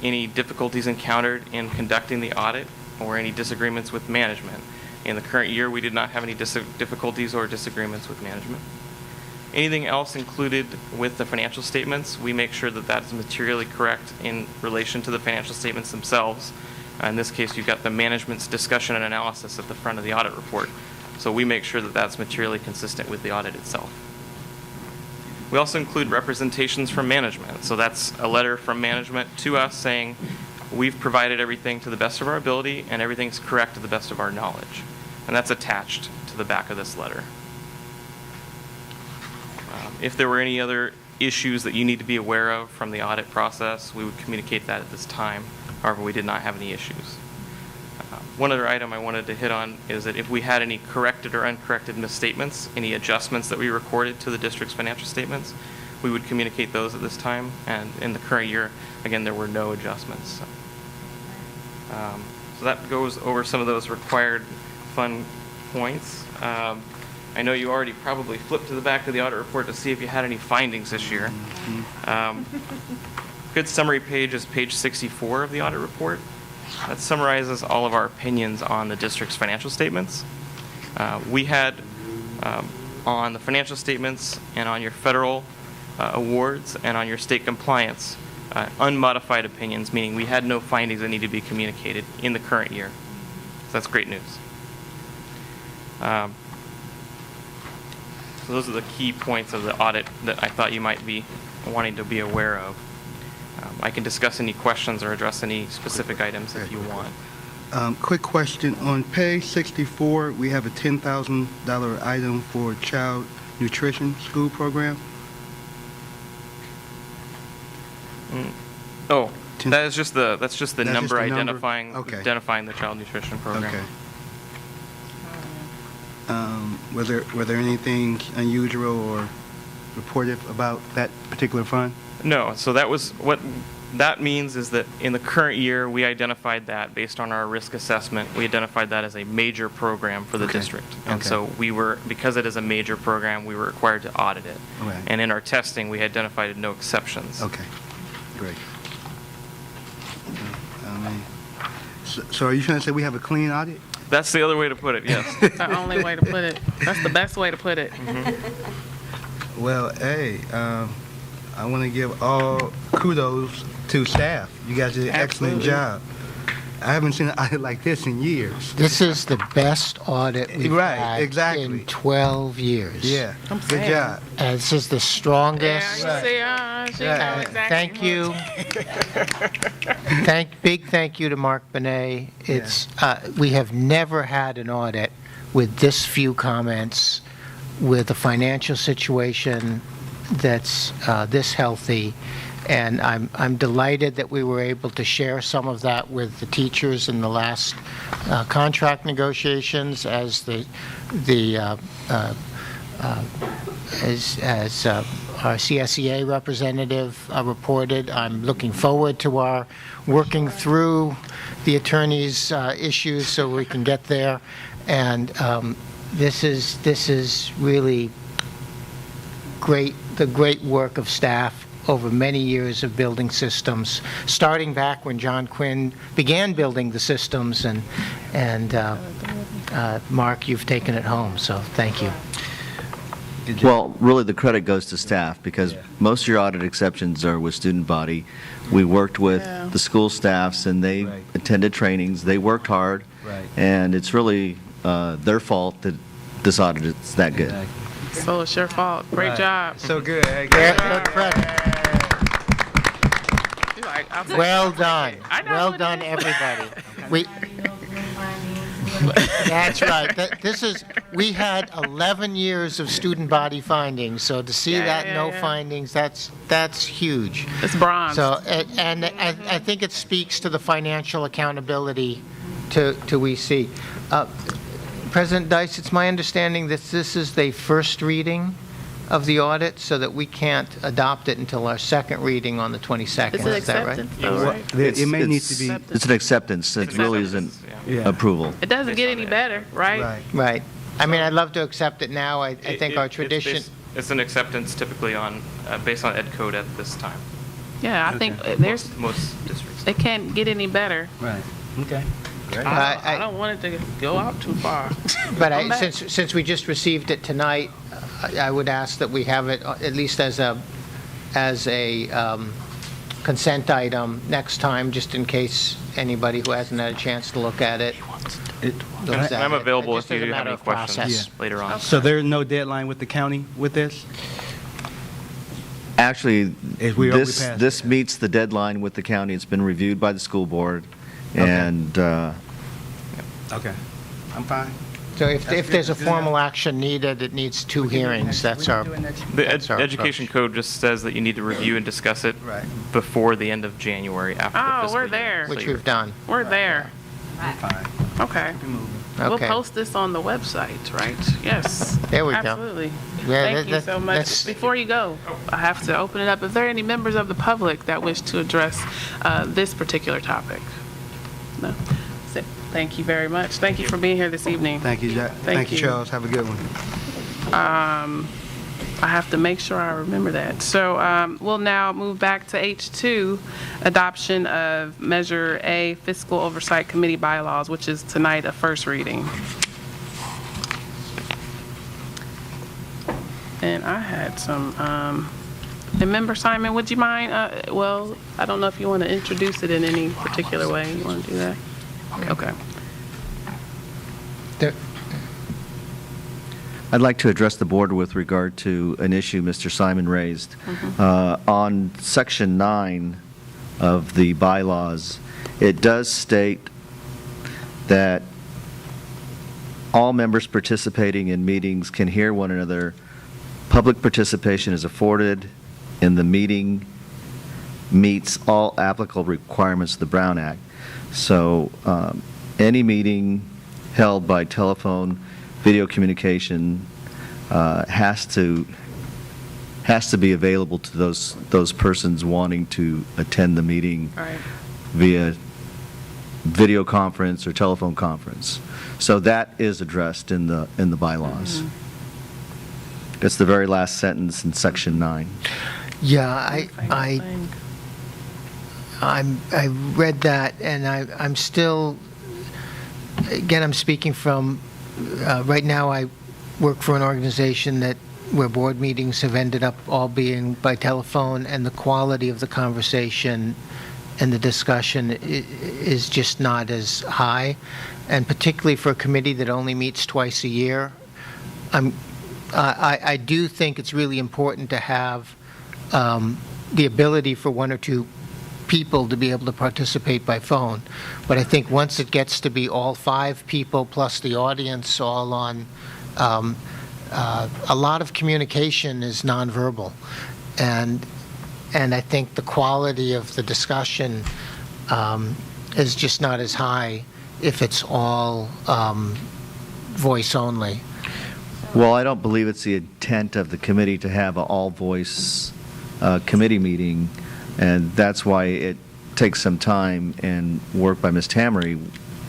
any difficulties encountered in conducting the audit or any disagreements with management. In the current year, we did not have any difficulties or disagreements with management. Anything else included with the financial statements, we make sure that that's materially correct in relation to the financial statements themselves. In this case, you've got the management's discussion and analysis at the front of the audit report. So we make sure that that's materially consistent with the audit itself. We also include representations from management. So that's a letter from management to us saying we've provided everything to the best of our ability and everything's correct to the best of our knowledge. And that's attached to the back of this letter. If there were any other issues that you need to be aware of from the audit process, we would communicate that at this time. However, we did not have any issues. One other item I wanted to hit on is that if we had any corrected or uncorrected misstatements, any adjustments that we recorded to the district's financial statements, we would communicate those at this time. And in the current year, again, there were no adjustments. So that goes over some of those required fun points. I know you already probably flipped to the back of the audit report to see if you had any findings this year. Good summary page is page 64 of the audit report. That summarizes all of our opinions on the district's financial statements. We had on the financial statements and on your federal awards and on your state compliance, unmodified opinions, meaning we had no findings that need to be communicated in the current year. So that's great news. So those are the key points of the audit that I thought you might be wanting to be aware of. I can discuss any questions or address any specific items if you want. Quick question. On page 64, we have a $10,000 item for child nutrition school program. Oh, that's just the number identifying Okay. identifying the child nutrition program. Okay. Were there anything unusual or reported about that particular fund? No, so that was what that means is that in the current year, we identified that based on our risk assessment, we identified that as a major program for the district. And so because it is a major program, we were required to audit it. Okay. And in our testing, we identified no exceptions. Okay, great. So are you trying to say we have a clean audit? That's the other way to put it, yes. That's the only way to put it. That's the best way to put it. Well, hey, I want to give all kudos to staff. You guys did an excellent job. I haven't seen an audit like this in years. This is the best audit we've Right, had exactly. in 12 years. Yeah, good saying. job. And this is the strongest. Yeah, you see, she know exactly Thank you. Big thank you to Mark Benet. It's, we have never had an audit with this few comments, with a financial situation that's this healthy. And I'm delighted that we were able to share some of that with the teachers in the last contract negotiations as as our CSEA representative reported. I'm looking forward to our working through the attorney's issues so we can get there. And this is really great, the great work of staff over many years of building systems, starting back when John Quinn began building the systems, and Mark, you've taken it home, so thank you. Well, really, the credit goes to staff, because most of your audit exceptions are with student body. We worked with the school staffs, and they attended trainings. They worked hard, and it's really their fault that this audit is that good. So it's your fault. Great job. So good. Well done. Well done, everybody. That's right. We had 11 years of student body findings, so to see no findings, that's huge. It's bronze. So, and I think it speaks to the financial accountability to WEC. President Dice, it's my understanding that this is the first reading of the audit, so that we can't adopt it until our second reading on the 22nd. It's an Is that right? acceptance, though, right? It may need to be. It's an acceptance. It really isn't approval. It doesn't get any better, right? Right. I mean, I'd love to accept it now. I think our tradition. It's an acceptance typically on, based on ed code at this time. Yeah, I think there's, Most districts. it can't get any better. Right, okay. I don't want it to go out too far. But since we just received it tonight, I would ask that we have it at least as a consent item next time, just in case anybody who hasn't had a chance to look at it. And I'm available if you have any questions later on. So there's no deadline with the county with this? Actually, passed this meets the deadline with the county. It's been reviewed by the school board, and Okay, I'm fine. So if there's a formal action needed, it needs 2 hearings. That's our. The education code just says that you need to review and discuss it before the end of January after the fiscal we're year. there. Which we've done. We're there. I'm fine. Okay. We'll Okay. post this on the website, right? Yes. There we go. Absolutely. Yeah, Thank you so much. Before you go, I have to open it up. Is there any members of the public that wish to address this particular topic? No? That's it. Thank you very much. Thank you for being here this evening. Thank you, Jack. Thank you, Charles. Have a good one. I have to make sure I remember that. So we'll now move back to H2, adoption of Measure A, Fiscal Oversight Committee bylaws, which is tonight a first reading. And I had some, and Member Simon, would you mind, well, I don't know if you want to introduce it in any particular way. You want to do that? Okay. I'd like to address the board with regard to an issue Mr. Simon raised. On Section 9 of the bylaws, it does state that all members participating in meetings can hear one another. Public participation is afforded, and the meeting meets all applicable requirements of the Brown Act. So any meeting held by telephone, video communication has to be available to those persons wanting to attend the meeting via video conference or telephone conference. So that is addressed in the bylaws. It's the very last sentence in Section 9. Yeah, I read that, and I'm still, again, I'm speaking from, right now I work for an organization where board meetings have ended up all being by telephone, and the quality of the conversation and the discussion is just not as high, and particularly for a committee that only meets twice a year. I do think it's really important to have the ability for one or two people to be able to participate by phone. But I think once it gets to be all 5 people plus the audience all on, a lot of communication is nonverbal. And I think the quality of the discussion is just not as high if it's all voice only. Well, I don't believe it's the intent of the committee to have an all-voice committee meeting, and that's why it takes some time and work by Ms. Emery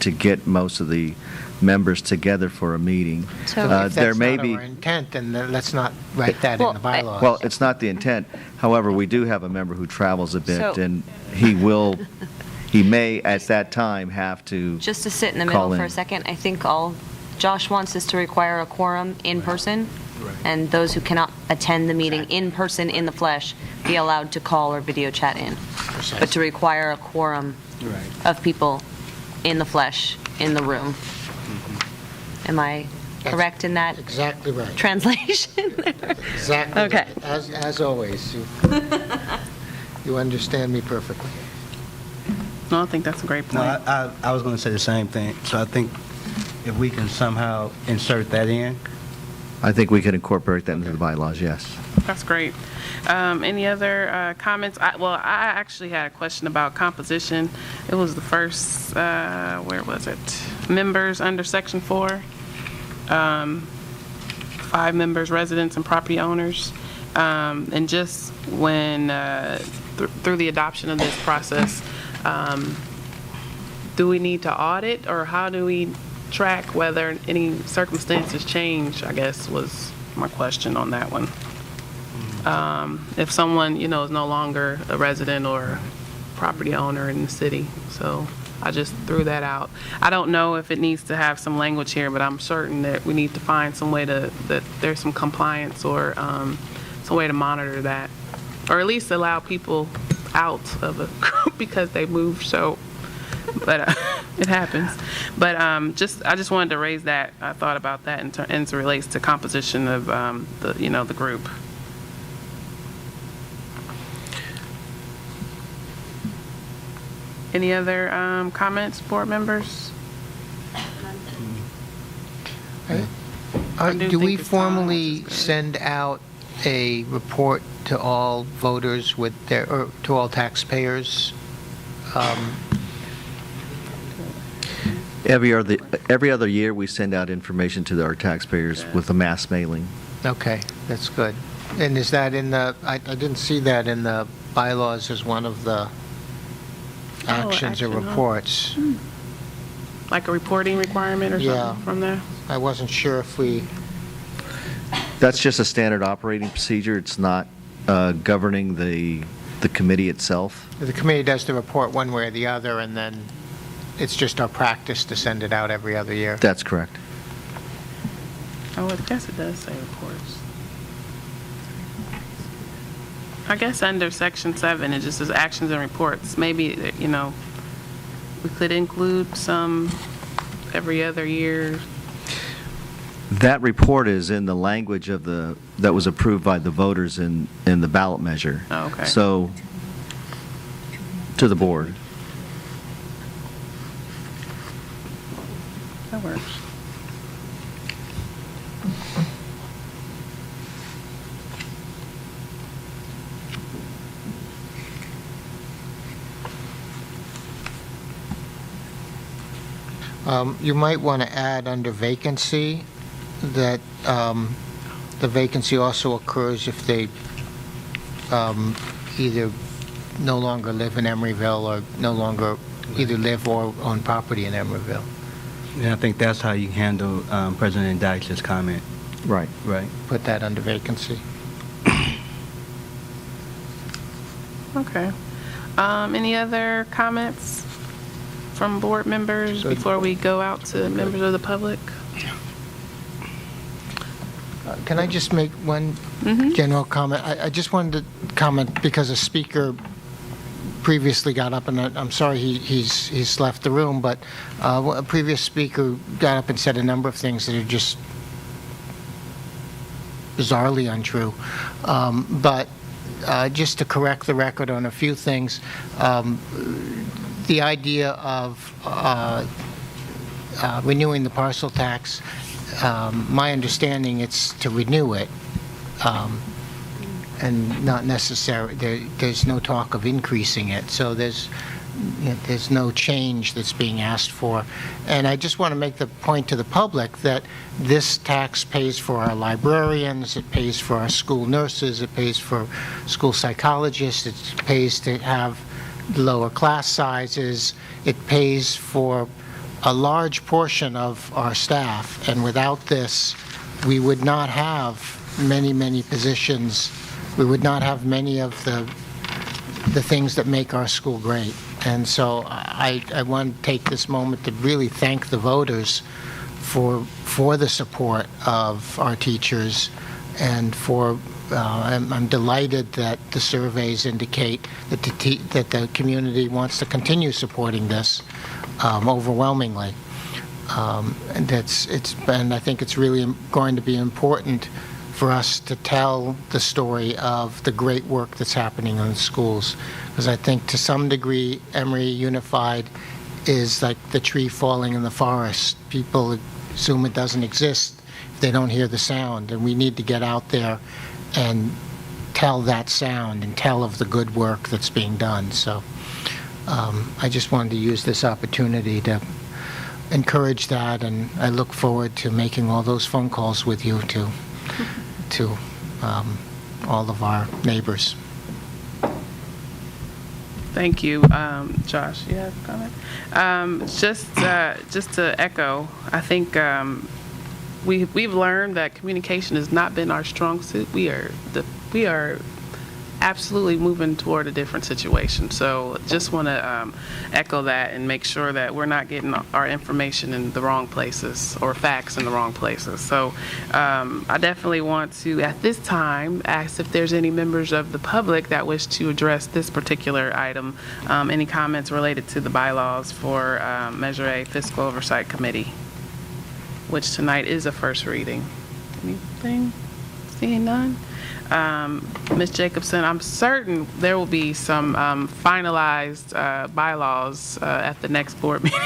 to get most of the members together for a meeting. So if that's not our intent, then let's not write that in the bylaws. Well, it's not the intent. However, we do have a member who travels a bit, So- and he may at that time have to Just to sit in the call middle for in. a second, I think all Josh wants is to require a quorum in person, and those who cannot attend the meeting in person in the flesh be allowed to call or video chat in. But to require a quorum of people in the flesh, in the room. Am I correct in that Exactly right. translation? Exactly. Okay. Right. As always, you understand me perfectly. No, I think that's a great point. No, I was going to say the same thing. So I think if we can somehow insert that in. I think we could incorporate that into the bylaws, yes. That's great. Any other comments? I actually had a question about composition. It was the first, where was it? Members under Section 4. 5 members, residents and property owners. And just when, through the adoption of this process, do we need to audit, or how do we track whether any circumstances change, I guess, was my question on that one. If someone, is no longer a resident or property owner in the city. So I just threw that out. I don't know if it needs to have some language here, but I'm certain that we need to find some way that there's some compliance or some way to monitor that, or at least allow people out of a group because they moved. So, but it happens. But I just wanted to raise that. I thought about that and it relates to composition of the group. Any other comments, board members? Do we formally send out a report to all voters or to all taxpayers? Every other year, we send out information to our taxpayers with a mass mailing. Okay, that's good. And is that in the, I didn't see that in the bylaws as one of the actions or reports. Like a reporting requirement or something from there? I wasn't sure if we... That's just a standard operating procedure. It's not governing the committee itself. The committee does the report one way or the other, and then it's just our practice to send it out every other year. That's correct. Oh, I guess it does say reports. I guess under Section 7, it just says actions and reports. Maybe, we could include some every other year. That report is in the language of that was approved by the voters in the ballot measure. Oh, okay. So, to the board. That works. You might want to add under vacancy that the vacancy also occurs if they either no longer live in Emeryville or no longer either live or own property in Emeryville. And I think that's how you handle President Dyche's comment. Right. Right. Put that under vacancy. Okay. Any other comments from board members before we go out to members of the public? Can I just make one general comment? I just wanted to comment because a speaker previously got up, and I'm sorry he's left the room, but a previous speaker got up and said a number of things that are just bizarrely untrue. But just to correct the record on a few things, the idea of renewing the parcel tax, my understanding it's to renew it, and not necessarily, there's no talk of increasing it, so there's no change that's being asked for. And I just want to make the point to the public that this tax pays for our librarians, it pays for our school nurses, it pays for school psychologists, it pays to have lower class sizes, it pays for a large portion of our staff, and without this, we would not have many positions. We would not have many of the things that make our school great. And so I want to take this moment to really thank the voters for the support of our teachers, and for I'm delighted that the surveys indicate that the community wants to continue supporting this overwhelmingly. And I think it's really going to be important for us to tell the story of the great work that's happening in the schools. Because I think to some degree, Emery Unified is like the tree falling in the forest. People assume it doesn't exist if they don't hear the sound. And we need to get out there and tell that sound and tell of the good work that's being done. So I just wanted to use this opportunity to encourage that, and I look forward to making all those phone calls with you to all of our neighbors. Thank you. Josh, you have a comment? Just to echo, I think we've learned that communication has not been our strong suit. We are absolutely moving toward a different situation. So just want to echo that and make sure that we're not getting our information in the wrong places or facts in the wrong places. So I definitely want to, at this time, ask if there's any members of the public that wish to address this particular item. Any comments related to the bylaws for Measure A Fiscal Oversight Committee, which tonight is a first reading. Anything? Seeing none? Ms. Jacobson, I'm certain there will be some finalized bylaws at the next board meeting.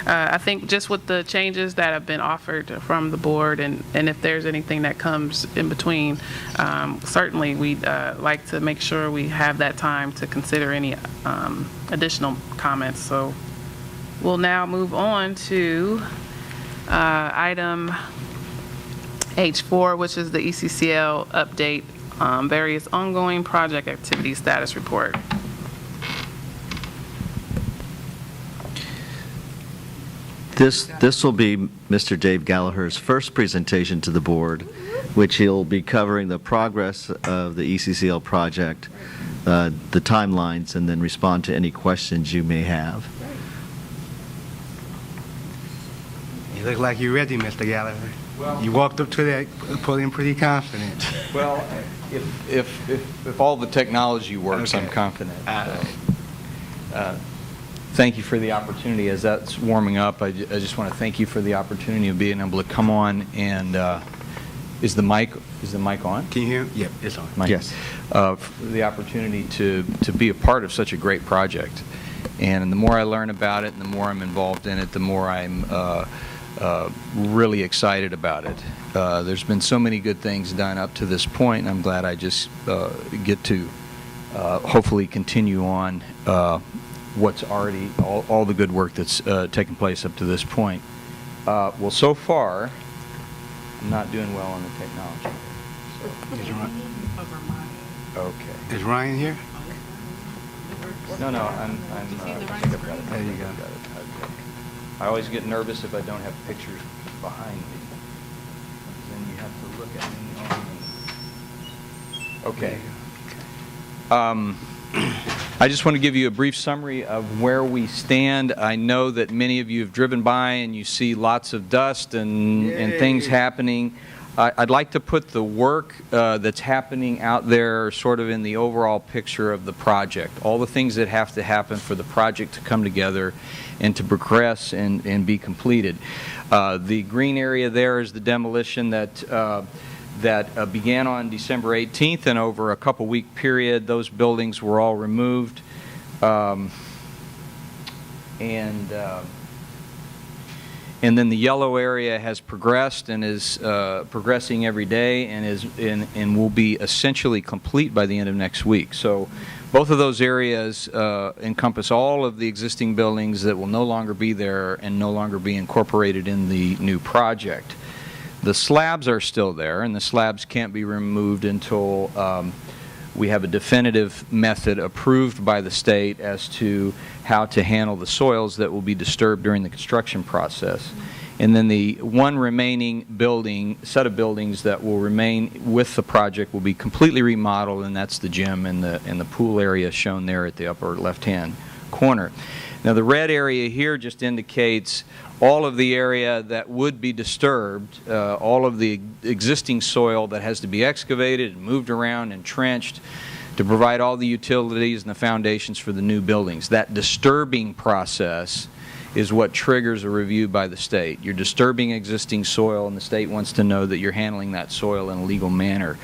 I think just with the changes that have been offered from the board, and if there's anything that comes in between, certainly we'd like to make sure we have that time to consider any additional comments. So we'll now move on to item H4, which is the ECCL update, various ongoing project activity status report. This will be Mr. Dave Gallagher's first presentation to the board, which he'll be covering the progress of the ECCL project, the timelines, and then respond to any questions you may have. You look like you're ready, Mr. Gallagher. Well, you walked up to that podium pretty confident. Well, if all the technology works, okay. I'm confident. Thank you for the opportunity. As that's warming up, I just want to thank you for the opportunity of being able to come on. And is the mic on? Can you hear? Yep, it's on. Mic. Yes. For the opportunity to be a part of such a great project, and the more I learn about it, and the more I'm involved in it, the more I'm really excited about it. There's been so many good things done up to this point, and I'm glad I just get to hopefully continue on what's already, all the good work that's taken place up to this point. Well, so far, I'm not doing well on the technology. So. Is Ryan? Okay. Is Ryan here? No, I think I've got it. There you go. I always get nervous if I don't have pictures behind me. Then you have to look at me. Okay. I just want to give you a brief summary of where we stand. I know that many of you have driven by and you see lots of dust and things happening. I'd like to put the work that's happening out there sort of in the overall picture of the project, all the things that have to happen for the project to come together and to progress and be completed. The green area there is the demolition that began on December 18th, and over a couple-week period, those buildings were all removed. And then the yellow area has progressed and is progressing every day and will be essentially complete by the end of next week. So both of those areas encompass all of the existing buildings that will no longer be there and no longer be incorporated in the new project. The slabs are still there, and the slabs can't be removed until we have a definitive method approved by the state as to how to handle the soils that will be disturbed during the construction process. And then the one remaining set of buildings that will remain with the project will be completely remodeled, and that's the gym and the pool area shown there at the upper left-hand corner. Now the red area here just indicates all of the area that would be disturbed, all of the existing soil that has to be excavated and moved around and trenched to provide all the utilities and the foundations for the new buildings. That disturbing process is what triggers a review by the state. You're disturbing existing soil, and the state wants to know that you're handling that soil in a legal manner.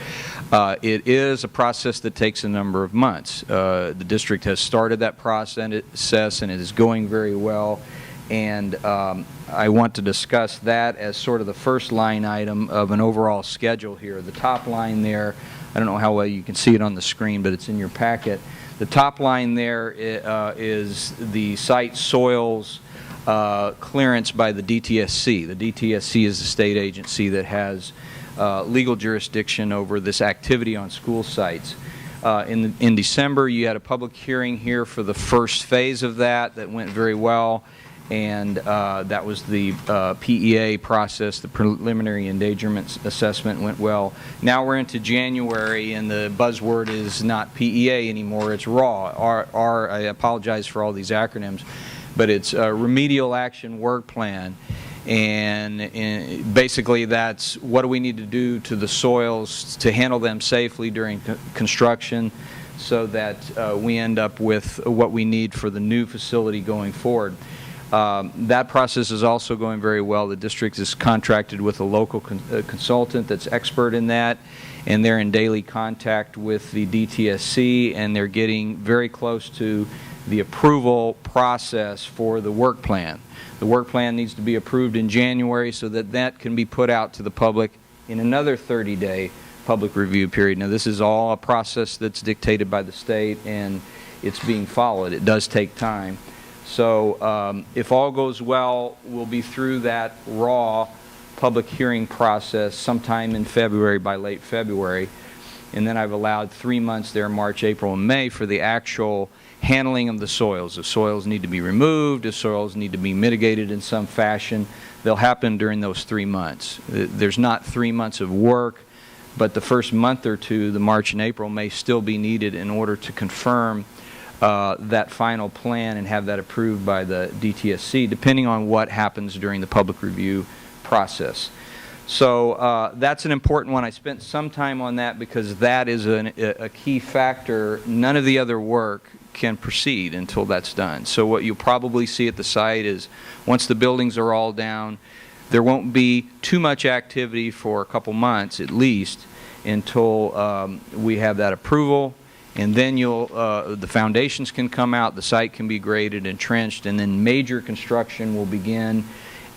It is a process that takes a number of months. The district has started that process, and it is going very well. And I want to discuss that as sort of the first line item of an overall schedule here. The top line there, I don't know how well you can see it on the screen, but it's in your packet. The top line there is the site soils clearance by the DTSC. The DTSC is the state agency that has legal jurisdiction over this activity on school sites. In December, you had a public hearing here for the first phase of that went very well. And that was the PEA process, the preliminary endangerment assessment went well. Now we're into January, and the buzzword is not PEA anymore, it's RAW. I apologize for all these acronyms, but it's a Remedial Action Work Plan. And basically that's what do we need to do to the soils to handle them safely during construction so that we end up with what we need for the new facility going forward. That process is also going very well. The district is contracted with a local consultant that's expert in that, and they're in daily contact with the DTSC, and they're getting very close to the approval process for the work plan. The work plan needs to be approved in January so that that can be put out to the public in another 30-day public review period. Now, this is all a process that's dictated by the state, and it's being followed. It does take time. So if all goes well, we'll be through that raw public hearing process sometime in February, by late February. And then I've allowed 3 months there, March, April, and May, for the actual handling of the soils. If soils need to be removed, if soils need to be mitigated in some fashion, they'll happen during those 3 months. There's not 3 months of work, but the first month or two, the March and April, may still be needed in order to confirm that final plan and have that approved by the DTSC, depending on what happens during the public review process. So that's an important one. I spent some time on that because that is a key factor. None of the other work can proceed until that's done. So what you'll probably see at the site is once the buildings are all down, there won't be too much activity for a couple months at least until we have that approval. And then the foundations can come out, the site can be graded and trenched, and then major construction will begin.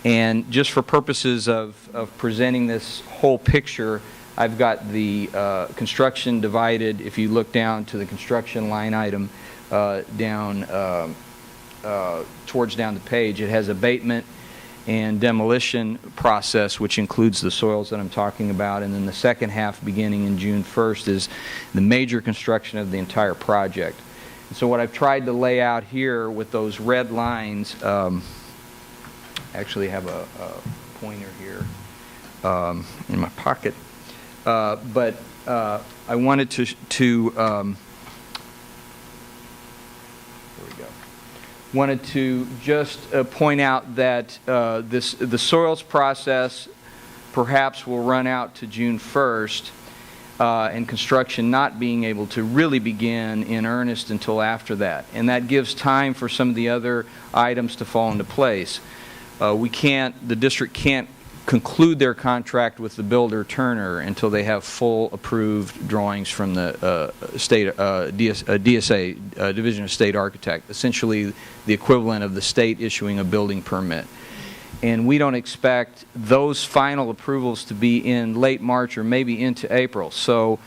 And just for purposes of presenting this whole picture, I've got the construction divided. If you look down to the construction line item towards down the page, it has abatement and demolition process, which includes the soils that I'm talking about. And then the second half, beginning in June 1st, is the major construction of the entire project. And so what I've tried to lay out here with those red lines, actually have a pointer here in my pocket, but I wanted to just point out that the soils process perhaps will run out to June 1st, and construction not being able to really begin in earnest until after that. And that gives time for some of the other items to fall into place. The district can't conclude their contract with the builder Turner until they have full approved drawings from the state DSA, Division of State Architect, essentially the equivalent of the state issuing a building permit. And we don't expect those final approvals to be in late March or maybe into April. So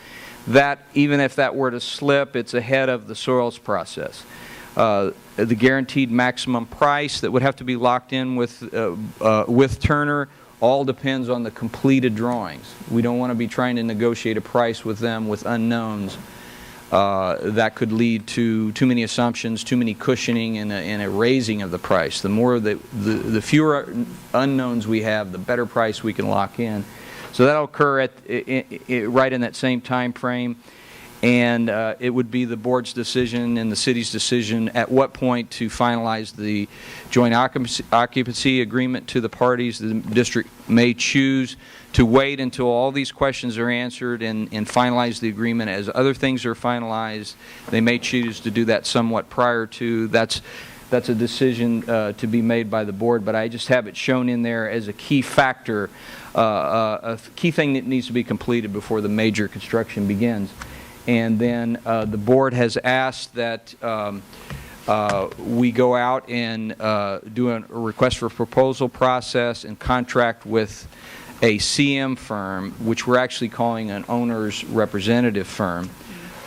that, even if that were to slip, it's ahead of the soils process. The guaranteed maximum price that would have to be locked in with Turner all depends on the completed drawings. We don't want to be trying to negotiate a price with them with unknowns. That could lead to too many assumptions, too many cushioning, and a raising of the price. The fewer unknowns we have, the better price we can lock in. So that'll occur right in that same time frame. And it would be the board's decision and the city's decision at what point to finalize the joint occupancy agreement to the parties. The district may choose to wait until all these questions are answered and finalize the agreement as other things are finalized. They may choose to do that somewhat prior to. That's a decision to be made by the board, but I just have it shown in there as a key factor, a key thing that needs to be completed before the major construction begins. And then the board has asked that we go out and do a request for proposal process and contract with a CM firm, which we're actually calling an owner's representative firm.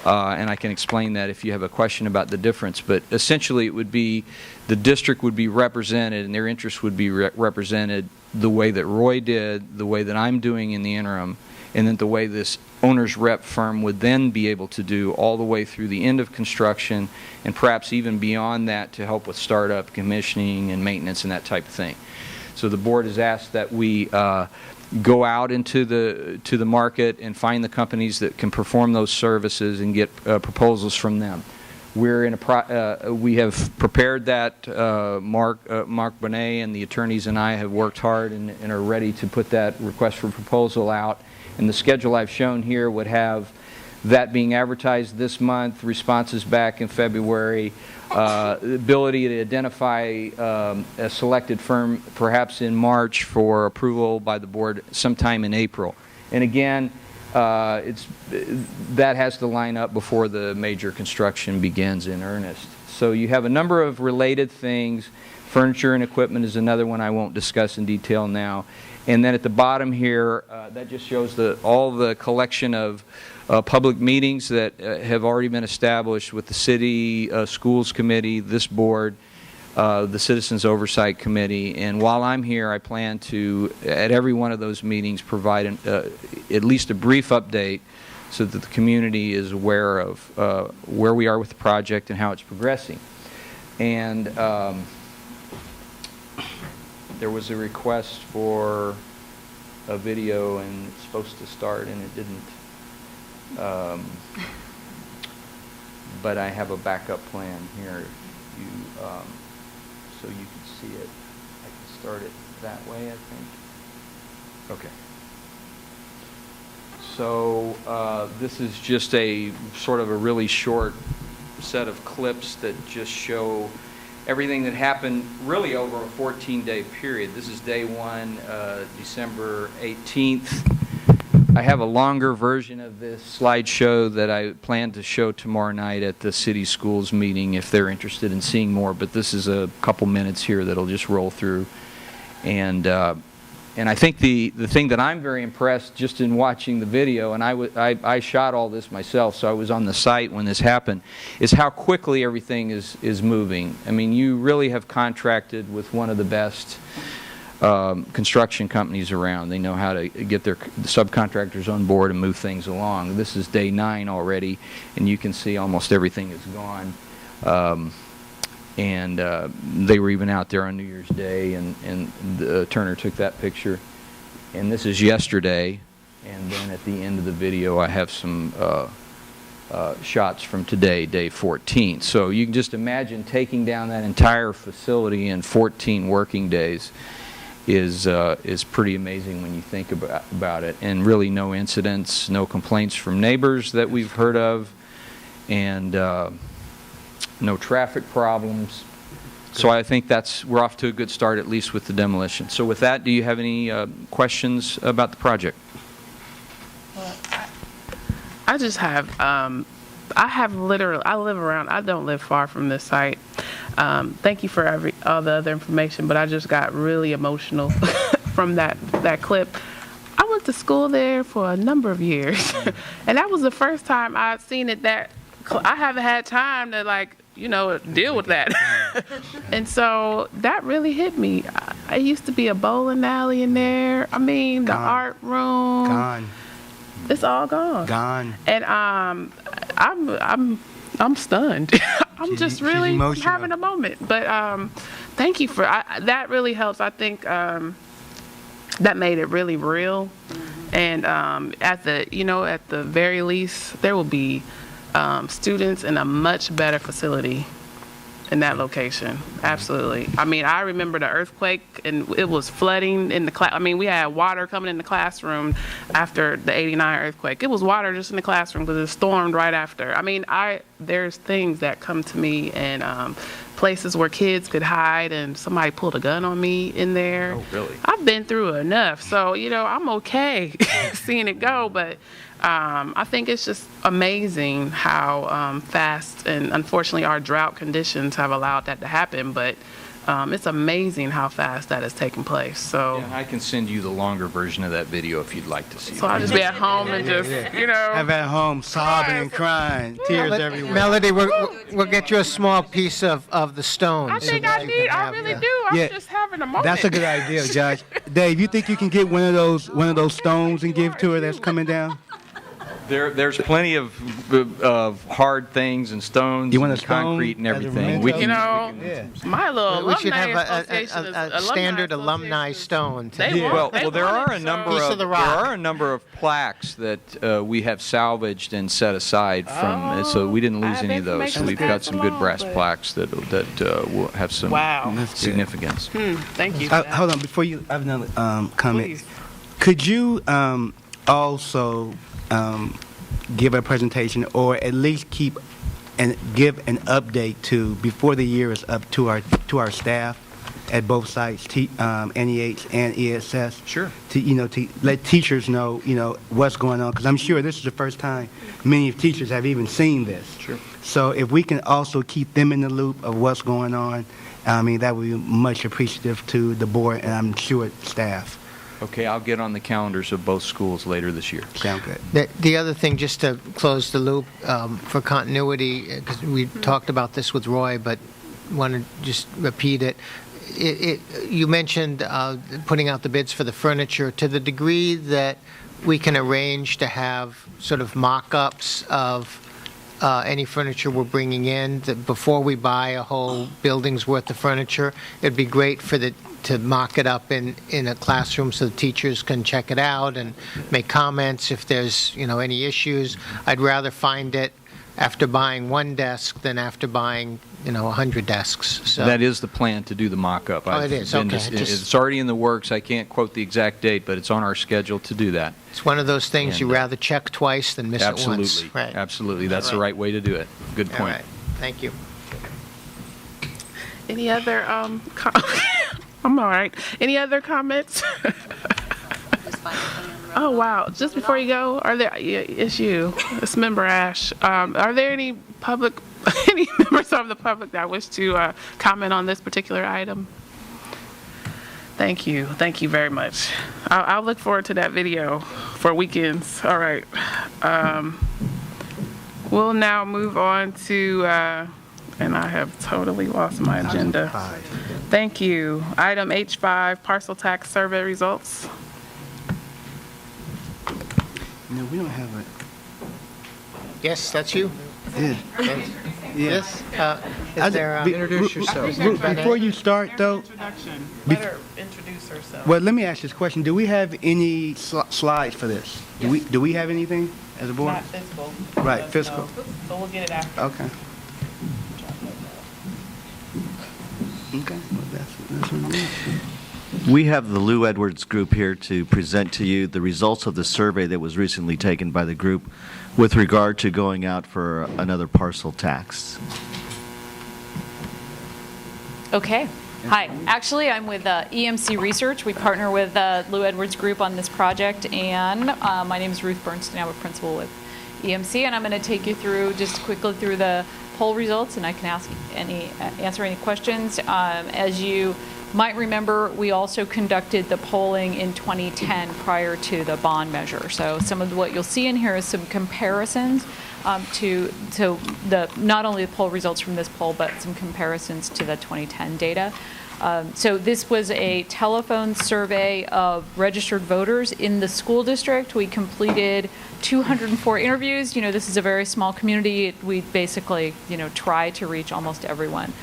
And I can explain that if you have a question about the difference. But essentially it would be the district would be represented and their interests would be represented the way that Roy did, the way that I'm doing in the interim, and then the way this owner's rep firm would then be able to do all the way through the end of construction and perhaps even beyond that to help with startup, commissioning, and maintenance and that type of thing. So the board has asked that we go out into the market and find the companies that can perform those services and get proposals from them. We're in we have prepared that. Mark Bonet and the attorneys and I have worked hard and are ready to put that request for proposal out. And the schedule I've shown here would have that being advertised this month, responses back in February, the ability to identify a selected firm perhaps in March for approval by the board sometime in April. And again, that has to line up before the major construction begins in earnest. So you have a number of related things. Furniture and equipment is another one I won't discuss in detail now. And then at the bottom here, that just shows all the collection of public meetings that have already been established with the City Schools Committee, this board, the Citizens Oversight Committee. And while I'm here, I plan to, at every one of those meetings, provide at least a brief update so that the community is aware of where we are with the project and how it's progressing. And there was a request for a video, and it's supposed to start, and it didn't. But I have a backup plan here, so you can see it. I can start it that way, I think. Okay. So this is just a sort of a really short set of clips that just show everything that happened really over a 14-day period. This is day one, December 18th. I have a longer version of this slideshow that I plan to show tomorrow night at the city schools meeting if they're interested in seeing more, but this is a couple minutes here that'll just roll through. And I think the thing that I'm very impressed just in watching the video, and I shot all this myself, so I was on the site when this happened, is how quickly everything is moving. I mean, you really have contracted with one of the best construction companies around. They know how to get their subcontractors on board and move things along. This is day 9 already, and you can see almost everything is gone. And they were even out there on New Year's Day, and Turner took that picture. And this is yesterday, and then at the end of the video I have some shots from today, day 14. So you can just imagine taking down that entire facility in 14 working days. is pretty amazing when you think about it. And really no incidents, no complaints from neighbors that we've heard of, and no traffic problems. So I think we're off to a good start, at least with the demolition. So with that, do you have any questions about the project? I just have, I don't live far from this site. Thank you for all the other information, but I just got really emotional from that clip. I went to school there for a number of years, and that was the first time I'd seen it I haven't had time to deal with that. And so that really hit me. I used to be a bowling alley in there. I mean, the art room. Gone. It's all gone. Gone. And I'm stunned. I'm just really having a moment. But thank you for that. Really helps. I think that made it really real. And at the very least, there will be students in a much better facility in that location. Absolutely. I mean, I remember the earthquake, and it was flooding in the class. I mean, we had water coming in the classroom after the '89 earthquake. It was water just in the classroom because it stormed right after. I mean, there's things that come to me, and places where kids could hide, and somebody pulled a gun on me in there. Oh, really? I've been through enough, so I'm okay seeing it go, but I think it's just amazing how fast, and unfortunately our drought conditions have allowed that to happen, but it's amazing how fast that has taken place. So I can send you the longer version of that video if you'd like to see it. So I'll just be at home and just, I'm at home sobbing and crying, tears everywhere. Melody, we'll get you a small piece of the stone. I think I really do. I'm just having a moment. That's a good idea, Josh. Dave, you think you can get one of those stones and give to her that's coming down? There's plenty of hard things and stones and concrete and everything. My little alumni should have association a standard alumni stone. Well, there are a number of plaques that we have salvaged and set aside from. So we didn't lose any of those. So we've got some good brass plaques that will have some significance. Thank you. Hold on, before you have another comment. Please. Could you also give a presentation, or at least give an update before the year is up to our staff at both sites, NEH and ESS? Sure. To let teachers know what's going on, because I'm sure this is the first time many teachers have even seen this. Sure. So if we can also keep them in the loop of what's going on, I mean, that would be much appreciative to the board, and I'm sure staff. Okay, I'll get on the calendars of both schools later this year. Sound good. The other thing, just to close the loop for continuity, because we talked about this with Roy, but want to just repeat it. You mentioned putting out the bids for the furniture. To the degree that we can arrange to have sort of mock-ups of any furniture we're bringing in, before we buy a whole building's worth of furniture, it'd be great to mock it up in a classroom so the teachers can check it out and make comments if there's any issues. I'd rather find it after buying one desk than after buying 100 desks. So that is the plan, to do the mock-up. It is. Okay. It's already in the works. I can't quote the exact date, but it's on our schedule to do that. It's one of those things you rather check twice than miss it once. Absolutely. Right. Absolutely. That's the right way to do it. Good point. All right. Thank you. Any other I'm all right. Any other comments? Oh, wow. Just before you go, it's Member Ash. Are there any members of the public that wish to comment on this particular item? Thank you. Thank you very much. I'll look forward to that video for weekends. All right. We'll now move on to, and I have totally lost my agenda. Thank you. Item H5, parcel tax survey results. No, we don't have it. Yes, that's you. Yeah. Yes. Introduce yourself. Before you start, though. Let her introduce herself. Well, let me ask this question. Do we have any slides for this? Yes. Do we have anything as a board? Not fiscal. Right, fiscal. So we'll get it after. Okay. Okay. Well, that's what it is. We have the Lou Edwards Group here to present to you the results of the survey that was recently taken by the group with regard to going out for another parcel tax. Okay. Hi. Actually, I'm with EMC Research. We partner with Lou Edwards Group on this project, and my name is Ruth Bernstein. I'm a principal with EMC, and I'm going to take you through just quickly through the poll results, and I can answer any questions. As you might remember, we also conducted the polling in 2010 prior to the bond measure. So some of what you'll see in here is some comparisons to the not only the poll results from this poll, but some comparisons to the 2010 data. So this was a telephone survey of registered voters in the school district. We completed 204 interviews. You know, this is a very small community. We basically, try to reach almost everyone.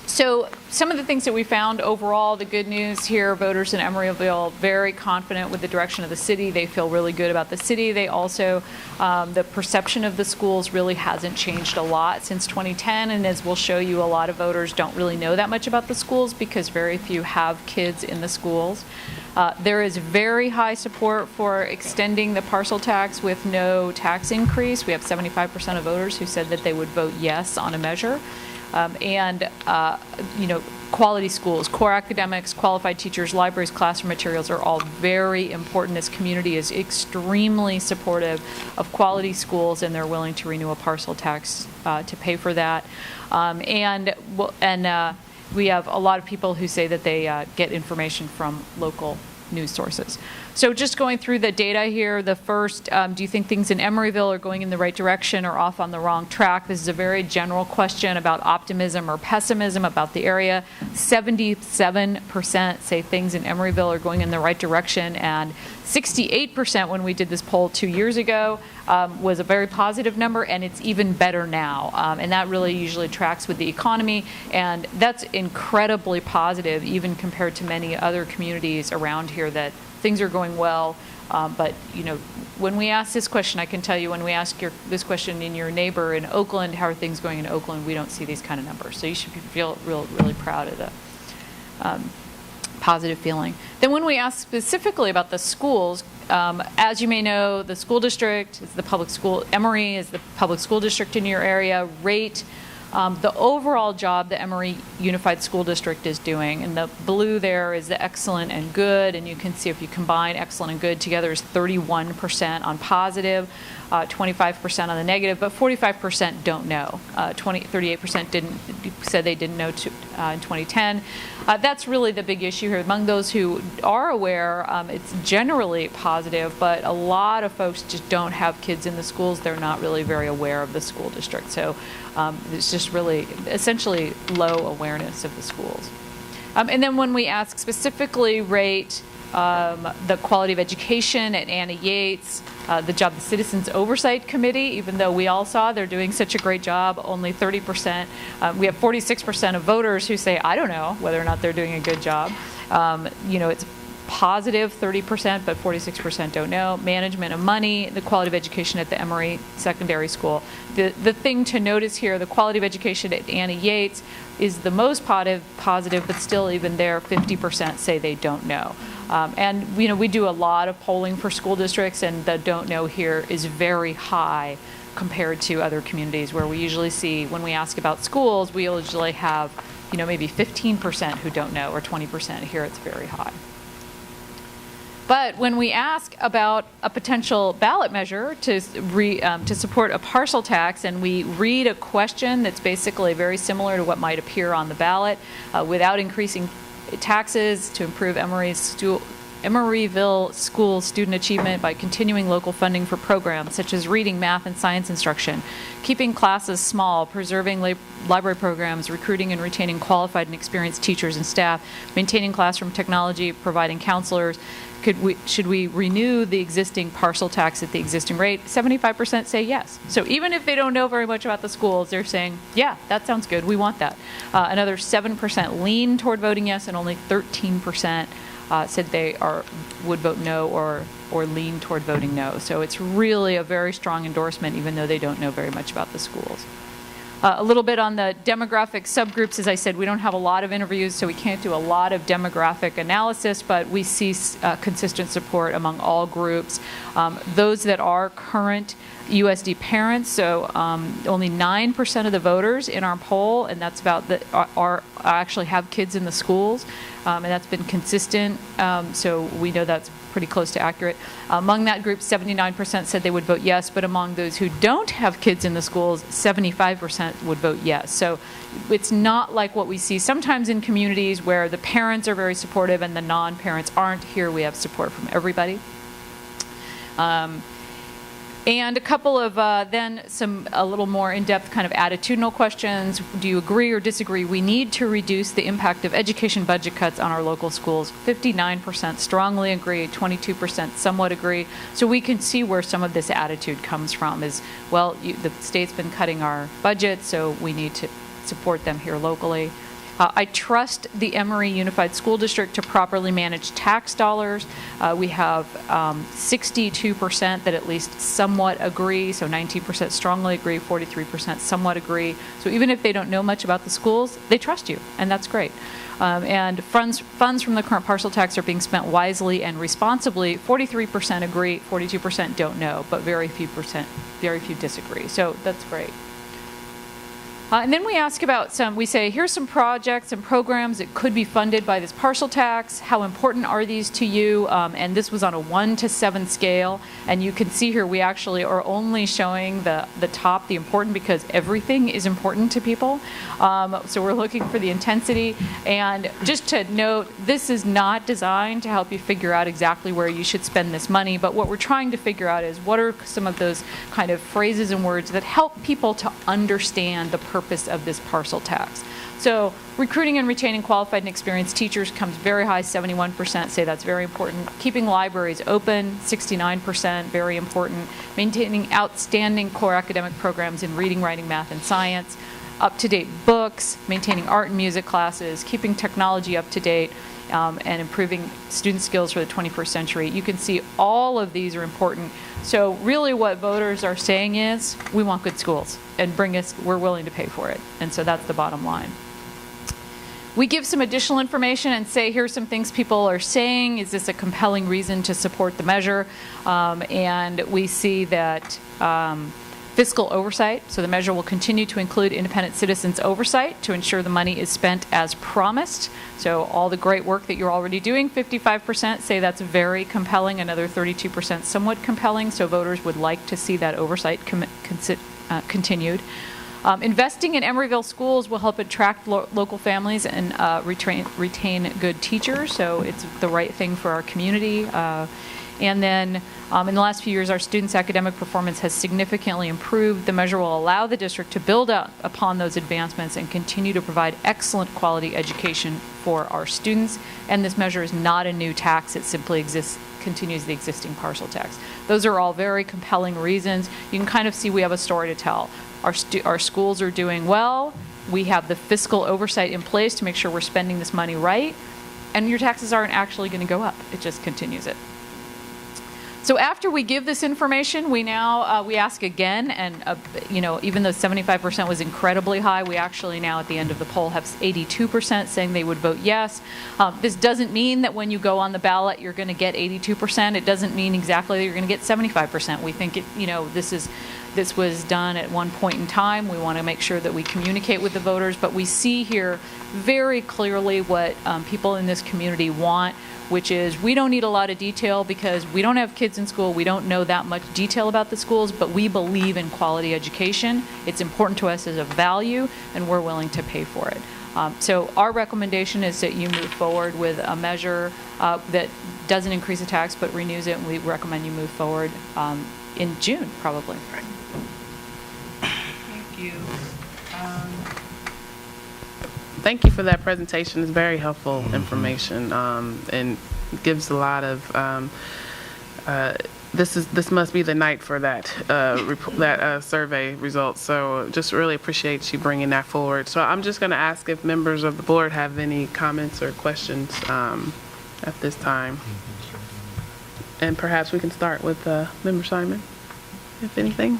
So some of the things that we found overall, the good news here, voters in Emeryville very confident with the direction of the city. They feel really good about the city. They also, the perception of the schools really hasn't changed a lot since 2010. And as we'll show you, a lot of voters don't really know that much about the schools because very few have kids in the schools. There is very high support for extending the parcel tax with no tax increase. We have 75% of voters who said that they would vote yes on a measure. Quality schools, core academics, qualified teachers, libraries, classroom materials are all very important. This community is extremely supportive of quality schools, and they're willing to renew a parcel tax to pay for that. We have a lot of people who say that they get information from local news sources. So just going through the data here, the first, do you think things in Emeryville are going in the right direction or off on the wrong track? This is a very general question about optimism or pessimism about the area. 77% say things in Emeryville are going in the right direction, and 68% when we did this poll 2 years ago was a very positive number, and it's even better now. And that really usually tracks with the economy, and that's incredibly positive even compared to many other communities around here that things are going well. But when we ask this question, I can tell you when we ask this question in your neighbor in Oakland, how are things going in Oakland, we don't see these kind of numbers. So you should feel really proud of the positive feeling. Then when we ask specifically about the schools, as you may know, the school district is the public school, Emery is the public school district in your area, rate the overall job the Emery Unified School District is doing. And the blue there is the excellent and good, and you can see if you combine excellent and good together is 31% on positive, 25% on the negative, but 45% don't know. 38% said they didn't know in 2010. That's really the big issue here. Among those who are aware, it's generally positive, but a lot of folks just don't have kids in the schools. They're not really very aware of the school district. So it's just really essentially low awareness of the schools. And then when we ask specifically rate the quality of education at Anna Yates, the job the Citizens Oversight Committee, even though we all saw they're doing such a great job, only 30%. We have 46% of voters who say, I don't know whether or not they're doing a good job. It's positive 30%, but 46% don't know. Management of money, the quality of education at the Emery Secondary School. The thing to notice here, the quality of education at Anna Yates is the most positive, but still even there, 50% say they don't know. And we do a lot of polling for school districts, and the don't know here is very high compared to other communities where we usually see, when we ask about schools, we usually have, maybe 15% who don't know, or 20%. Here it's very high. But when we ask about a potential ballot measure to support a parcel tax, and we read a question that's basically very similar to what might appear on the ballot, without increasing taxes to improve Emeryville school student achievement by continuing local funding for programs such as reading, math, and science instruction, keeping classes small, preserving library programs, recruiting and retaining qualified and experienced teachers and staff, maintaining classroom technology, providing counselors. Should we renew the existing parcel tax at the existing rate? 75% say yes. So even if they don't know very much about the schools, they're saying, yeah, that sounds good. We want that. Another 7% lean toward voting yes, and only 13% said they would vote no or lean toward voting no. So it's really a very strong endorsement, even though they don't know very much about the schools. A little bit on the demographic subgroups. As I said, we don't have a lot of interviews, so we can't do a lot of demographic analysis, but we see consistent support among all groups. Those that are current EUSD parents, so only 9% of the voters in our poll, and that's about are actually have kids in the schools, and that's been consistent, so we know that's pretty close to accurate. Among that group, 79% said they would vote yes, but among those who don't have kids in the schools, 75% would vote yes. So it's not like what we see sometimes in communities where the parents are very supportive and the non-parents aren't. Here we have support from everybody. And a couple of then a little more in-depth kind of attitudinal questions. Do you agree or disagree? We need to reduce the impact of education budget cuts on our local schools. 59% strongly agree, 22% somewhat agree. So we can see where some of this attitude comes from is, well, the state's been cutting our budget, so we need to support them here locally. I trust the Emery Unified School District to properly manage tax dollars. We have 62% that at least somewhat agree, so 19% strongly agree, 43% somewhat agree. So even if they don't know much about the schools, they trust you, and that's great. And funds from the current parcel tax are being spent wisely and responsibly. 43% agree, 42% don't know, but very few disagree. So that's great. And then we ask about we say, here's some projects and programs that could be funded by this parcel tax. How important are these to you? And this was on a 1 to 7 scale. And you can see here we actually are only showing the top, the important, because everything is important to people. So we're looking for the intensity. And just to note, this is not designed to help you figure out exactly where you should spend this money. But what we're trying to figure out is what are some of those kind of phrases and words that help people to understand the purpose of this parcel tax. So recruiting and retaining qualified and experienced teachers comes very high, 71% say that's very important. Keeping libraries open, 69%, very important. Maintaining outstanding core academic programs in reading, writing, math, and science. Up-to-date books, maintaining art and music classes, keeping technology up to date, and improving student skills for the 21st century. You can see all of these are important. So really what voters are saying is, we want good schools and we're willing to pay for it. And so that's the bottom line. We give some additional information and say, here's some things people are saying. Is this a compelling reason to support the measure? And we see that fiscal oversight. So the measure will continue to include independent citizens' oversight to ensure the money is spent as promised. So all the great work that you're already doing, 55% say that's very compelling, another 32% somewhat compelling. So voters would like to see that oversight continued. Investing in Emeryville schools will help attract local families and retain good teachers. So it's the right thing for our community. And then in the last few years, our students' academic performance has significantly improved. The measure will allow the district to build up upon those advancements and continue to provide excellent quality education for our students. And this measure is not a new tax. It simply continues the existing parcel tax. Those are all very compelling reasons. You can kind of see we have a story to tell. Our schools are doing well. We have the fiscal oversight in place to make sure we're spending this money right. And your taxes aren't actually going to go up. It just continues it. So after we give this information, we now we ask again, and even though 75% was incredibly high, we actually now at the end of the poll have 82% saying they would vote yes. This doesn't mean that when you go on the ballot you're going to get 82%. It doesn't mean exactly that you're going to get 75%. We think this was done at one point in time. We want to make sure that we communicate with the voters, but we see here very clearly what people in this community want, which is we don't need a lot of detail because we don't have kids in school. We don't know that much detail about the schools, but we believe in quality education. It's important to us as a value, and we're willing to pay for it. So our recommendation is that you move forward with a measure that doesn't increase the tax but renews it, and we recommend you move forward in June, probably. Thank you. Thank you for that presentation. It's very helpful information and gives a lot of. This must be the night for that survey results. So just really appreciate you bringing that forward. So I'm just going to ask if members of the board have any comments or questions at this time, and perhaps we can start with Member Simon, if anything.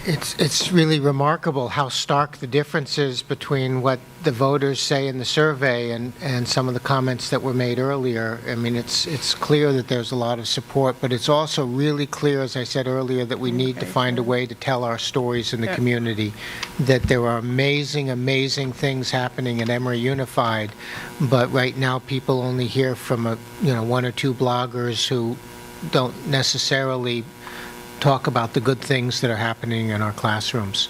It's really remarkable how stark the difference is between what the voters say in the survey and some of the comments that were made earlier. I mean, it's clear that there's a lot of support, but it's also really clear, as I said earlier, that we need to find a way to tell our stories in the community, that there are amazing, amazing things happening at Emery Unified, but right now people only hear from one or two bloggers who don't necessarily talk about the good things that are happening in our classrooms.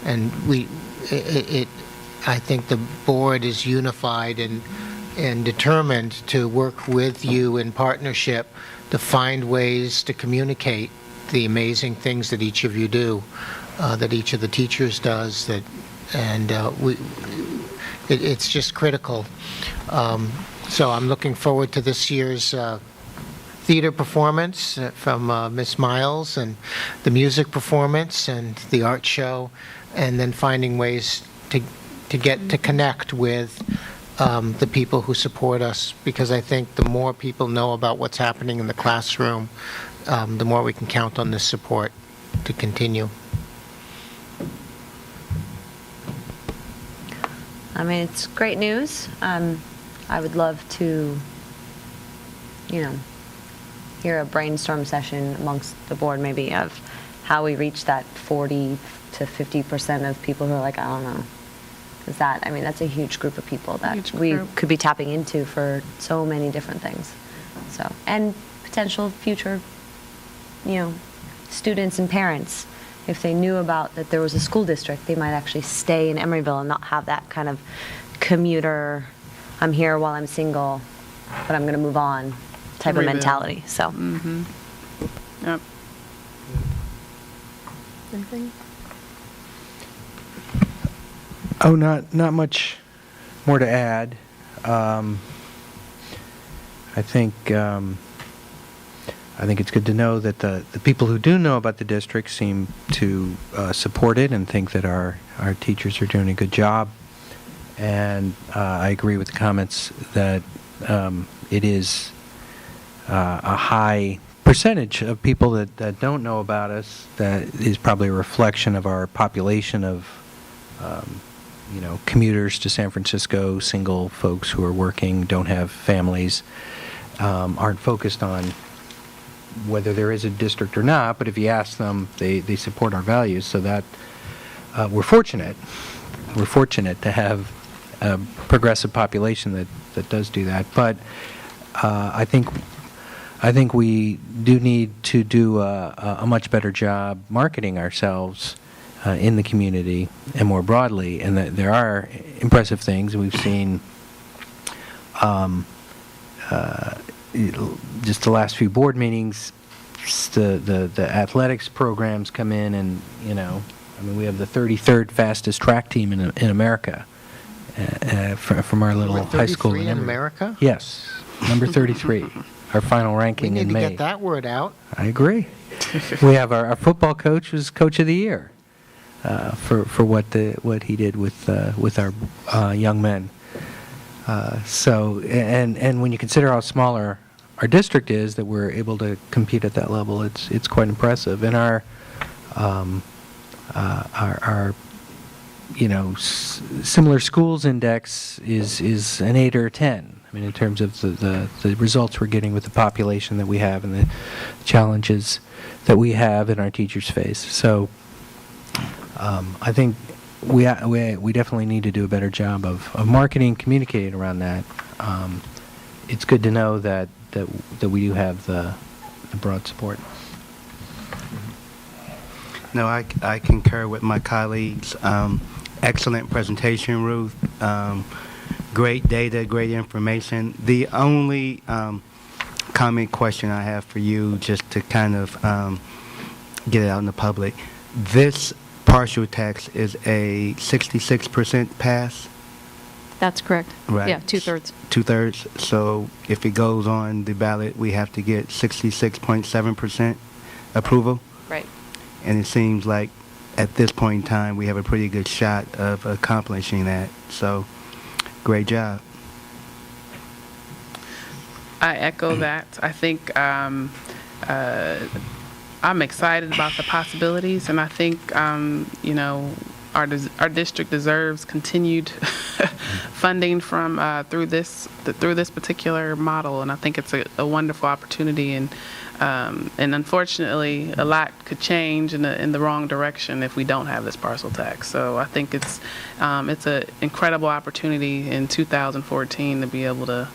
And I think the board is unified and determined to work with you in partnership to find ways to communicate the amazing things that each of you do, that each of the teachers does, it's just critical. So I'm looking forward to this year's theater performance from Miss Miles, and the music performance and the art show, and then finding ways to get to connect with the people who support us, because I think the more people know about what's happening in the classroom, the more we can count on this support to continue. I mean, it's great news. I would love to, hear a brainstorm session amongst the board maybe of how we reach that 40 to 50% of people who are like, I don't know. Because that's a huge group of people that we could be tapping into for so many different things. So, and potential future, students and parents, if they knew about that there was a school district, they might actually stay in Emeryville and not have that kind of commuter, I'm here while I'm single, but I'm going to move on type of mentality. So. Mm-hmm. Yep. Anything? Oh, not much more to add. I think it's good to know that the people who do know about the district seem to support it and think that our teachers are doing a good job. And I agree with the comments that it is a high percentage of people that don't know about us. That is probably a reflection of our population of commuters to San Francisco, single folks who are working, don't have families, aren't focused on whether there is a district or not, but if you ask them, they support our values, so that we're fortunate. We're fortunate to have a progressive population that does do that. But I think we do need to do a much better job marketing ourselves in the community and more broadly, and that there are impressive things. We've seen just the last few board meetings, the athletics programs come in, and we have the 33rd fastest track team in America from our little high school in America. Yes, number 33. Our final ranking in May. We need to get that word out. I agree. We have our football coach was coach of the year for what he did with our young men. So when you consider how small our district is, that we're able to compete at that level, it's quite impressive. And our similar schools index is an 8 or a 10. I mean, in terms of the results we're getting with the population that we have and the challenges that we have and our teachers face. So I think we definitely need to do a better job of marketing, communicating around that. It's good to know that we do have the broad support. No, I concur with my colleagues. Excellent presentation, Ruth. Great data, great information. The only comment question I have for you, just to kind of get it out in the public, this partial tax is a 66% pass? That's correct. Right. Yeah, 2/3. 2/3. So if it goes on the ballot, we have to get 66.7% approval? Right. And it seems like at this point in time, we have a pretty good shot of accomplishing that. So great job. I echo that. I think I'm excited about the possibilities, and I think, you know, our district deserves continued funding from through this particular model, and I think it's a wonderful opportunity. And unfortunately, a lot could change in the wrong direction if we don't have this parcel tax. So I think it's an incredible opportunity in 2014 to be able to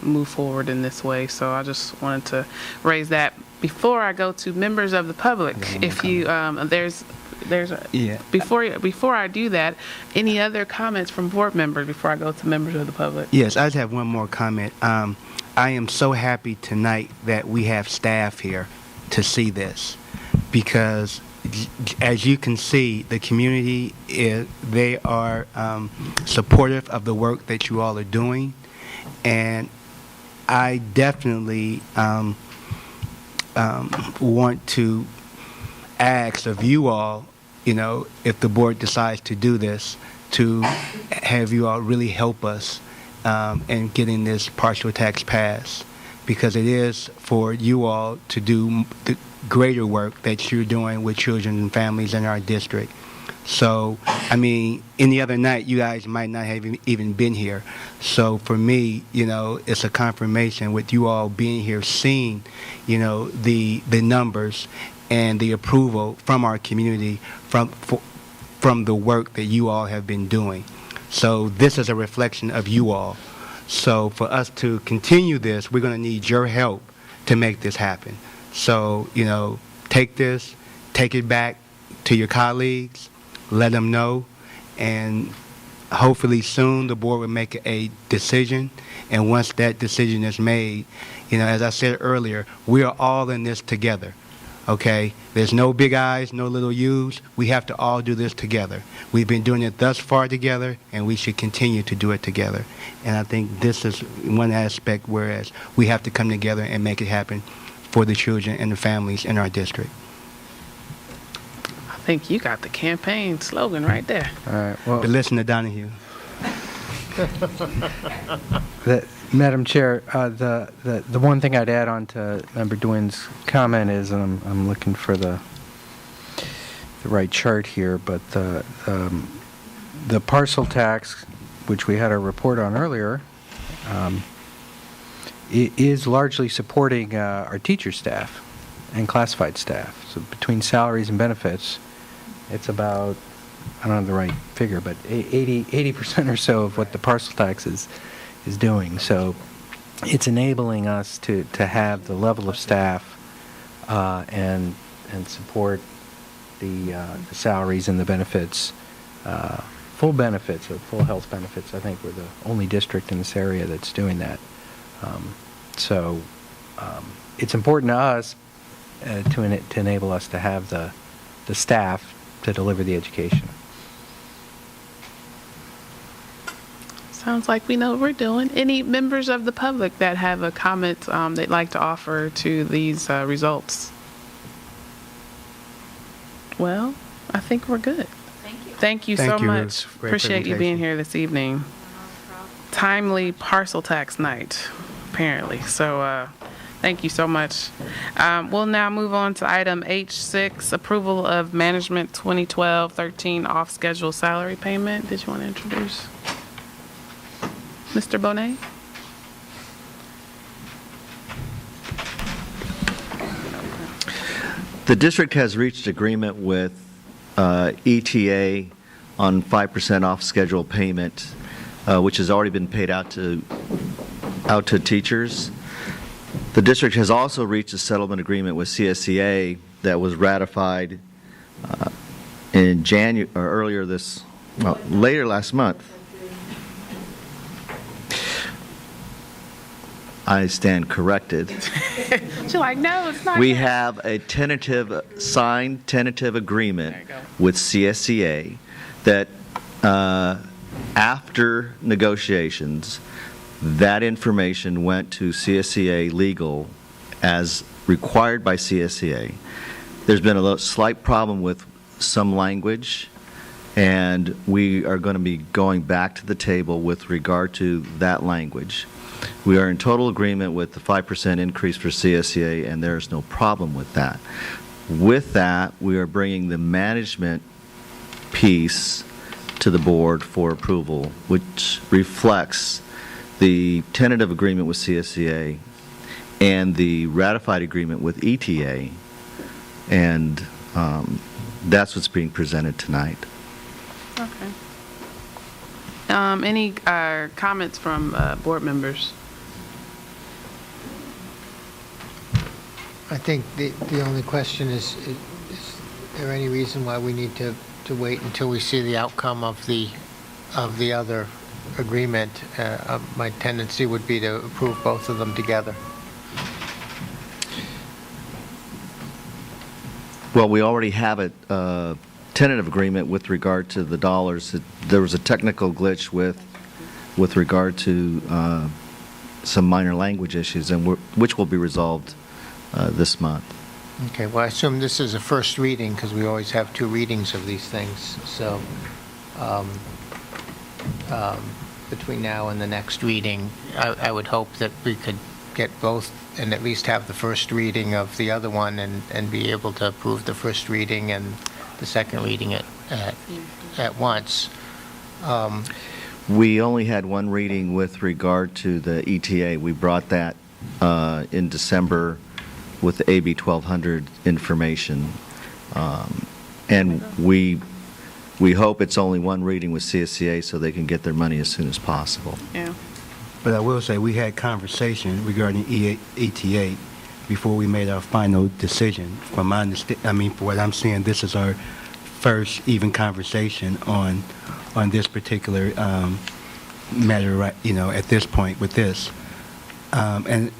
move forward in this way. So I just wanted to raise that. Before I go to members of the public, if you before I do that, any other comments from board members before I go to members of the public? Yes, I just have one more comment. I am so happy tonight that we have staff here to see this, because as you can see, the community they are supportive of the work that you all are doing, and I definitely want to ask of you all, you know, if the board decides to do this, to have you all really help us in getting this partial tax passed, because it is for you all to do the greater work that you're doing with children and families in our district. So, I mean, any other night, you guys might not have even been here. So for me, you know, it's a confirmation with you all being here, seeing, you know, the numbers and the approval from our community from the work that you all have been doing. So this is a reflection of you all. So for us to continue this, we're going to need your help to make this happen. So, you know, take it back to your colleagues, let them know, and hopefully soon the board will make a decision. And once that decision is made, you know, as I said earlier, we are all in this together. Okay, there's no big I's, no little U's. We have to all do this together. We've been doing it thus far together, and we should continue to do it together. And I think this is one aspect, whereas we have to come together and make it happen for the children and the families in our district. I think you got the campaign slogan right there. All right. Well, but listen to Donahue. Madam Chair, the one thing I'd add on to Member Dwin's comment is, and I'm looking for the right chart here, but the parcel tax, which we had a report on earlier, is largely supporting our teacher staff and classified staff. So between salaries and benefits, it's about, I don't have the right figure, but 80% or so of what the parcel tax is doing. So it's enabling us to have the level of staff and support the salaries and the benefits, full benefits, or full health benefits. I think we're the only district in this area that's doing that. So it's important to us to enable us to have the staff to deliver the education. Sounds like we know what we're doing. Any members of the public that have a comment they'd like to offer to these results? Well, I think we're good. Thank you. Thank you so much. Appreciate you being here this evening. Timely parcel tax night, apparently. So thank you so much. We'll now move on to item H6, approval of management 2012-13 off-schedule salary payment. Did you want to introduce Mr. Bonet? The district has reached agreement with ETA on 5% off schedule payment, which has already been paid out to teachers. The district has also reached a settlement agreement with CSEA that was ratified in January, or earlier later last month. I stand corrected. She's like, no, it's not. We have a signed tentative agreement with CSEA that after negotiations, that information went to CSEA legal as required by CSEA. There's been a slight problem with some language, and we are going to be going back to the table with regard to that language. We are in total agreement with the 5% increase for CSEA, and there is no problem with that. With that, we are bringing the management piece to the board for approval, which reflects the tentative agreement with CSEA and the ratified agreement with ETA, and that's what's being presented tonight. Okay. Any comments from board members? I think the only question is there any reason why we need to wait until we see the outcome of the other agreement? My tendency would be to approve both of them together. Well, we already have a tentative agreement with regard to the dollars. There was a technical glitch with regard to some minor language issues, and which will be resolved this month. Okay, well, I assume this is a first reading because we always have 2 readings of these things. So between now and the next reading, I would hope that we could get both and at least have the first reading of the other one and be able to approve the first reading and the second reading at once. We only had 1 reading with regard to the ETA. We brought that in December with the AB 1200 information. And we hope it's only 1 reading with CSCA so they can get their money as soon as possible. Yeah. But I will say, we had conversation regarding ETA before we made our final decision. From my for what I'm seeing, this is our first even conversation on this particular matter, right, at this point with this. And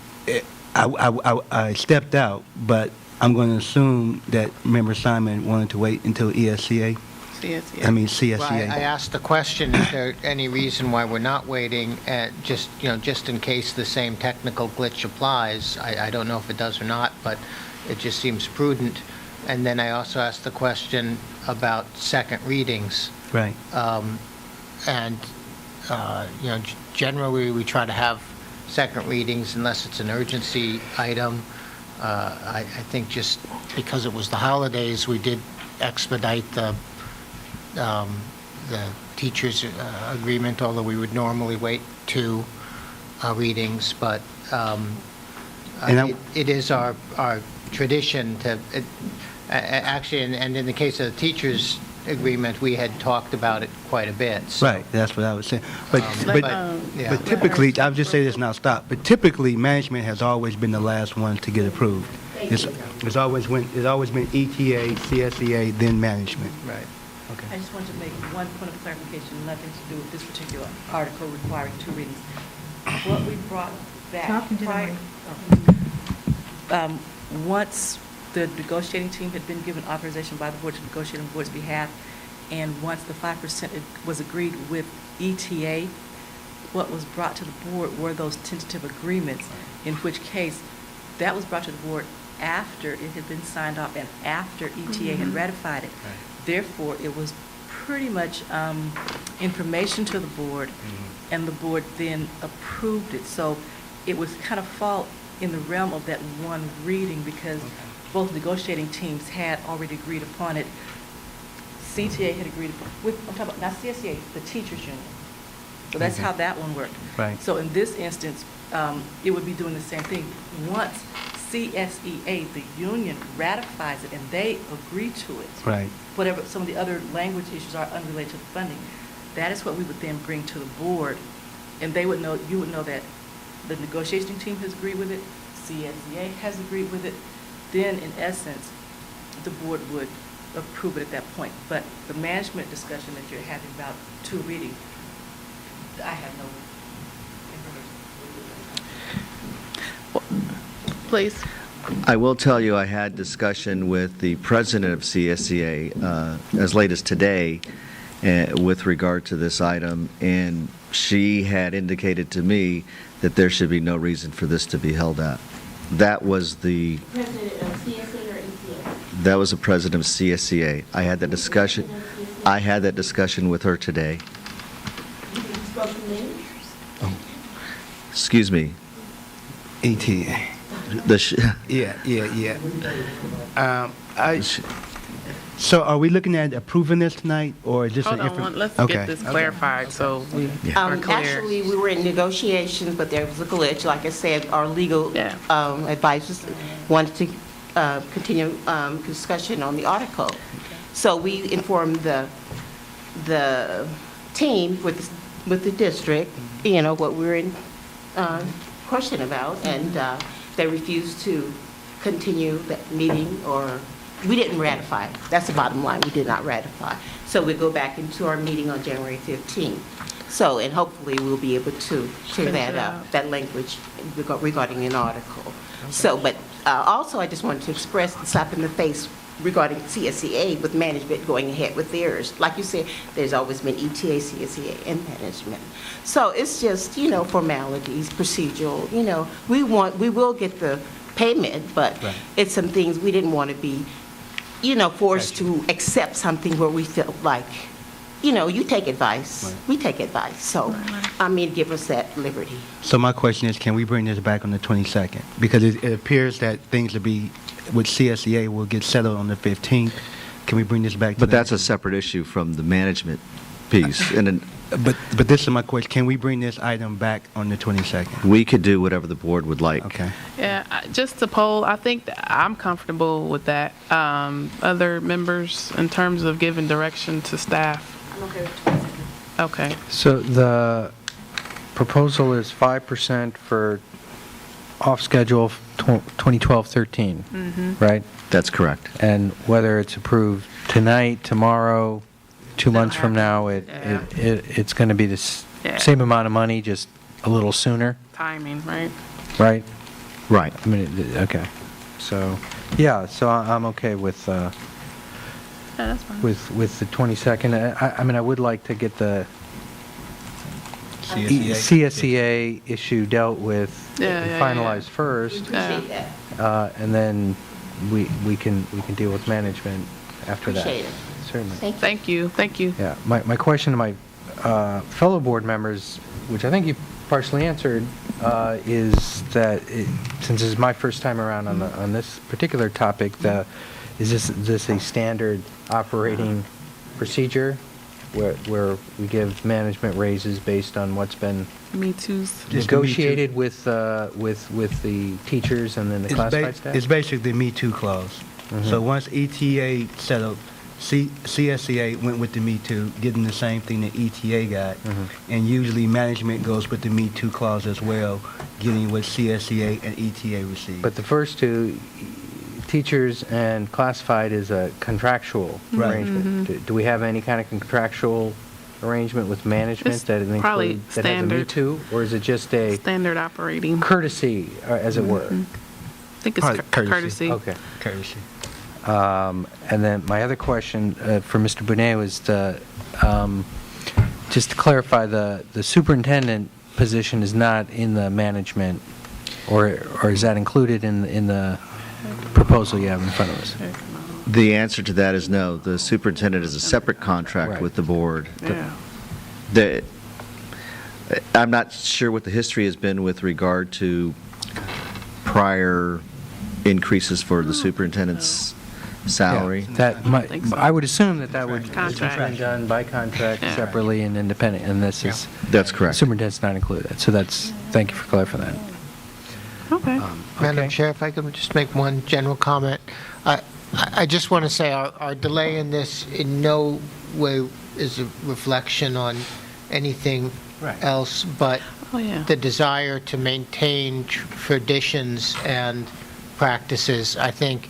I stepped out, but I'm going to assume that Member Simon wanted to wait until CSCA. Well, I asked the question, is there any reason why we're not waiting, just in case the same technical glitch applies? I don't know if it does or not, but it just seems prudent. And then I also asked the question about second readings. Right. Generally we try to have second readings unless it's an urgency item. I think just because it was the holidays, we did expedite the teachers' agreement, although we would normally wait 2 readings. But it is our tradition to, actually, and in the case of the teachers' agreement, we had talked about it quite a bit. So. Right, that's what I was saying. But typically, I'll just say this and I'll stop. But typically, management has always been the last one to get approved. It's always been ETA, CSEA, then management. Right. Okay. I just wanted to make one point of clarification, nothing to do with this particular article requiring 2 readings. What we brought back once the negotiating team had been given authorization by the board to negotiate on the board's behalf, and once the 5% was agreed with ETA, what was brought to the board were those tentative agreements, in which case that was brought to the board after it had been signed off and after ETA had ratified it. Right. Therefore, it was pretty much information to the board, and the board then approved it. So it was kind of fall in the realm of that 1 reading because both negotiating teams had already agreed upon it. CTA had agreed with, I'm talking about, not CSEA, the teachers union. So that's how that one worked. Right. So in this instance, it would be doing the same thing. Once CSEA, the union, ratifies it and they agree to it. Right. Whatever some of the other language issues are unrelated to the funding, that is what we would then bring to the board, and they would know, you would know that the negotiating team has agreed with it, CSEA has agreed with it. Then, in essence, the board would approve it at that point. But the management discussion that you're having about 2 readings, I have no information. Please. I will tell you I had discussion with the president of CSCA as late as today with regard to this item, and she had indicated to me that there should be no reason for this to be held up. That was the president of CSA or ETA? That was the president of CSCA. I had that discussion. I had that discussion with her today. Excuse me. ETA. Yeah. So are we looking at approving this tonight, or is this Hold an on, let's okay. get this clarified so we are clear. Actually, we were in negotiations, but there was a glitch. Like I said, our legal advisors wanted to continue discussion on the article. So we informed the team with the district, what we were in question about, and they refused to continue that meeting, or we didn't ratify. That's the bottom line. We did not ratify. So we go back into our meeting on January 15th. So, and hopefully we'll be able to clear that up, that language regarding an article. So, but also I just wanted to express the slap in the face regarding CSEA with management going ahead with theirs. Like you said, there's always been ETA, CSEA, and management. So it's just, formalities, procedural, we will get the payment, but it's some things we didn't want to be, forced to accept something where we felt like, you take advice, we take advice. So, give us that liberty. So my question is, can we bring this back on the 22nd? Because it appears that things will be, with CSEA, will get settled on the 15th. Can we bring this back? But that's a separate issue from the management piece. And then, but this is my question. Can we bring this item back on the 22nd? we could do whatever the board would like. Okay. Yeah, just to poll, I think that I'm comfortable with that. Other members, in terms of giving direction to staff? I'm okay with 22nd. Okay. So the proposal is 5% for off-schedule 2012-13, right? That's correct. And whether it's approved tonight, tomorrow, 2 months from now, it's going to be the same amount of money, just a little sooner, Timing, right? right? Right. I mean, okay. So, yeah, so I'm okay with Yeah, that's fine. with the 22nd. I mean, I would like to get the CSEA. CSEA issue dealt with and Yeah. finalized first, Appreciate that. and then we can deal with management after that. Appreciate it. Certainly. Thank you. Thank you. Yeah. My question to my fellow board members, which I think you partially answered, is that since this is my first time around on this particular topic, is this a standard operating procedure where we give management raises based on what's been Me too's. negotiated with the teachers and then the classified staff? It's basically the Me Too clause. So once ETA settled, CSEA went with the Me Too, getting the same thing that ETA got, and usually management goes with the Me Too clause as well, getting what CSEA and ETA received. But the first two, teachers and classified, is a contractual arrangement. Do we have any kind of contractual arrangement with management It's that probably includes that has a Me standard. Too, or is it just a Standard operating. courtesy, as it were? I think it's courtesy. Okay. Courtesy. And then my other question for Mr. Bonet was just to clarify, the superintendent position is not in the management, or is that included in the proposal you have in front of us? The answer to that is no. The superintendent is a separate contract Right. with the board. Yeah. I'm not sure what the history has been with regard to prior increases for the superintendent's salary. Yeah, that think so. I would assume that would Contract. be done by contract Yeah. separately and independent, and this is, That's correct. superintendent's not included. So thank you for clarifying that. Okay. Madam Okay. Chair, if I could just make one general comment. I just want to say our delay in this in no way is a reflection on anything else, but Oh, yeah. the desire to maintain traditions and practices. I think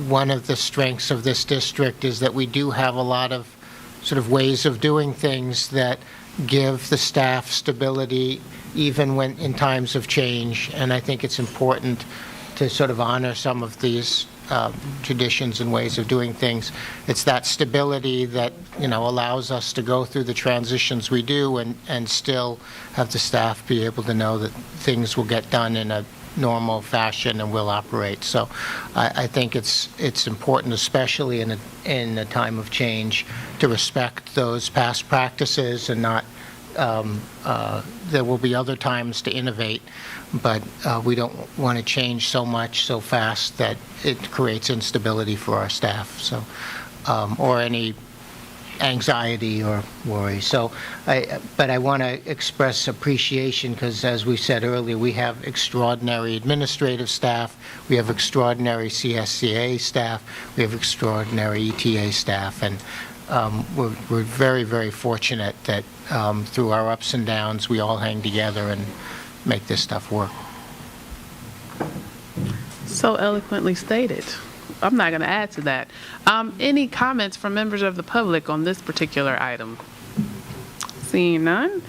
one of the strengths of this district is that we do have a lot of sort of ways of doing things that give the staff stability even when in times of change, and I think it's important to sort of honor some of these traditions and ways of doing things. It's that stability that, allows us to go through the transitions we do and still have the staff be able to know that things will get done in a normal fashion and will operate. So I think it's important, especially in a time of change, to respect those past practices and not there will be other times to innovate, but we don't want to change so much so fast that it creates instability for our staff, so, or any anxiety or worry. So, but I want to express appreciation because, as we said earlier, we have extraordinary administrative staff, we have extraordinary CSCA staff, we have extraordinary ETA staff, and we're very, very fortunate that through our ups and downs, we all hang together and make this stuff work. So eloquently stated. I'm not going to add to that. Any comments from members of the public on this particular item? Seeing none.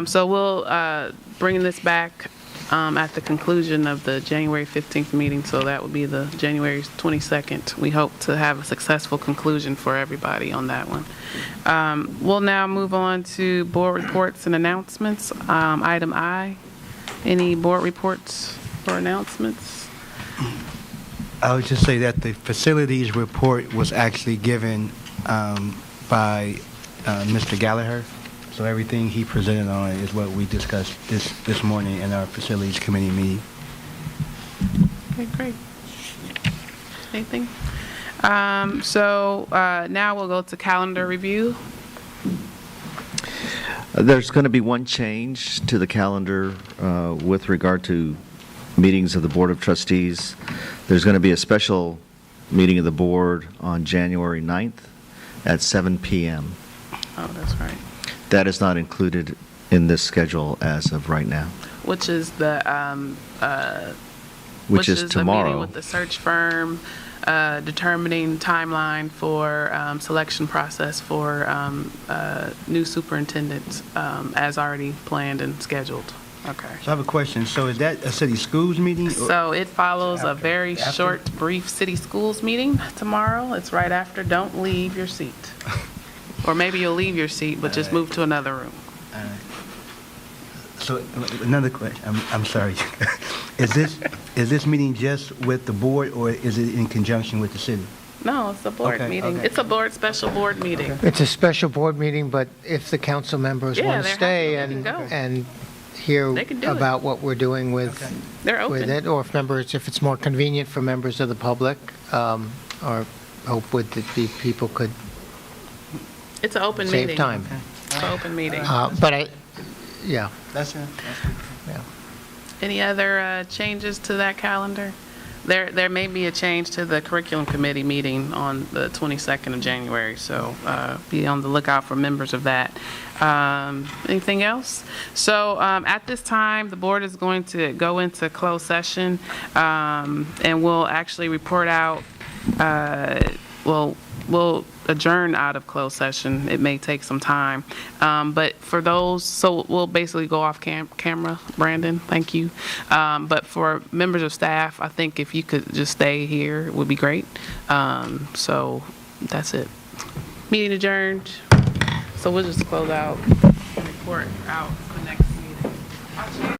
So we'll bring this back at the conclusion of the January 15th meeting, so that would be the January 22nd. We hope to have a successful conclusion for everybody on that one. We'll now move on to board reports and announcements. Item I, any board reports or announcements? I would just say that the facilities report was actually given by Mr. Gallagher. So everything he presented on is what we discussed this morning in our facilities committee meeting. Okay, great. Anything? So now we'll go to calendar review. There's going to be one change to the calendar with regard to meetings of the Board of Trustees. There's going to be a special meeting of the board on January 9th at 7 p.m. Oh, that's right. That is not included in this schedule as of right now. Which is the Which is the tomorrow. meeting with the search firm, determining timeline for selection process for new superintendents as already planned and scheduled. Okay. So I have a question. So is that a city schools meeting? So it follows a very short, brief city schools meeting tomorrow. It's right after. Don't leave your seat. Or maybe you'll leave your seat, but just move to another room. So another question. I'm sorry. Is this meeting just with the board, or is it in conjunction with the city? No, it's a board meeting. Okay. It's a special board meeting. It's a special board meeting, but if the council members Yeah, want to they're stay happy, they can go. and hear They can do it. about what we're doing with They're open. with it, or if it's more convenient for members of the public, or hope would that the people could It's an open save meeting. time. It's an open meeting. Yeah. That's it. Yeah. Any other changes to that calendar? There may be a change to the curriculum committee meeting on the 22nd of January, so be on the lookout for members of that. Anything else? So at this time, the board is going to go into closed session, and we'll actually report out, we'll adjourn out of closed session. It may take some time. But for those, so we'll basically go off camera, Brandon, thank you. But for members of staff, I think if you could just stay here, it would be great. So that's it. Meeting adjourned. So we'll just close out and report out the next meeting.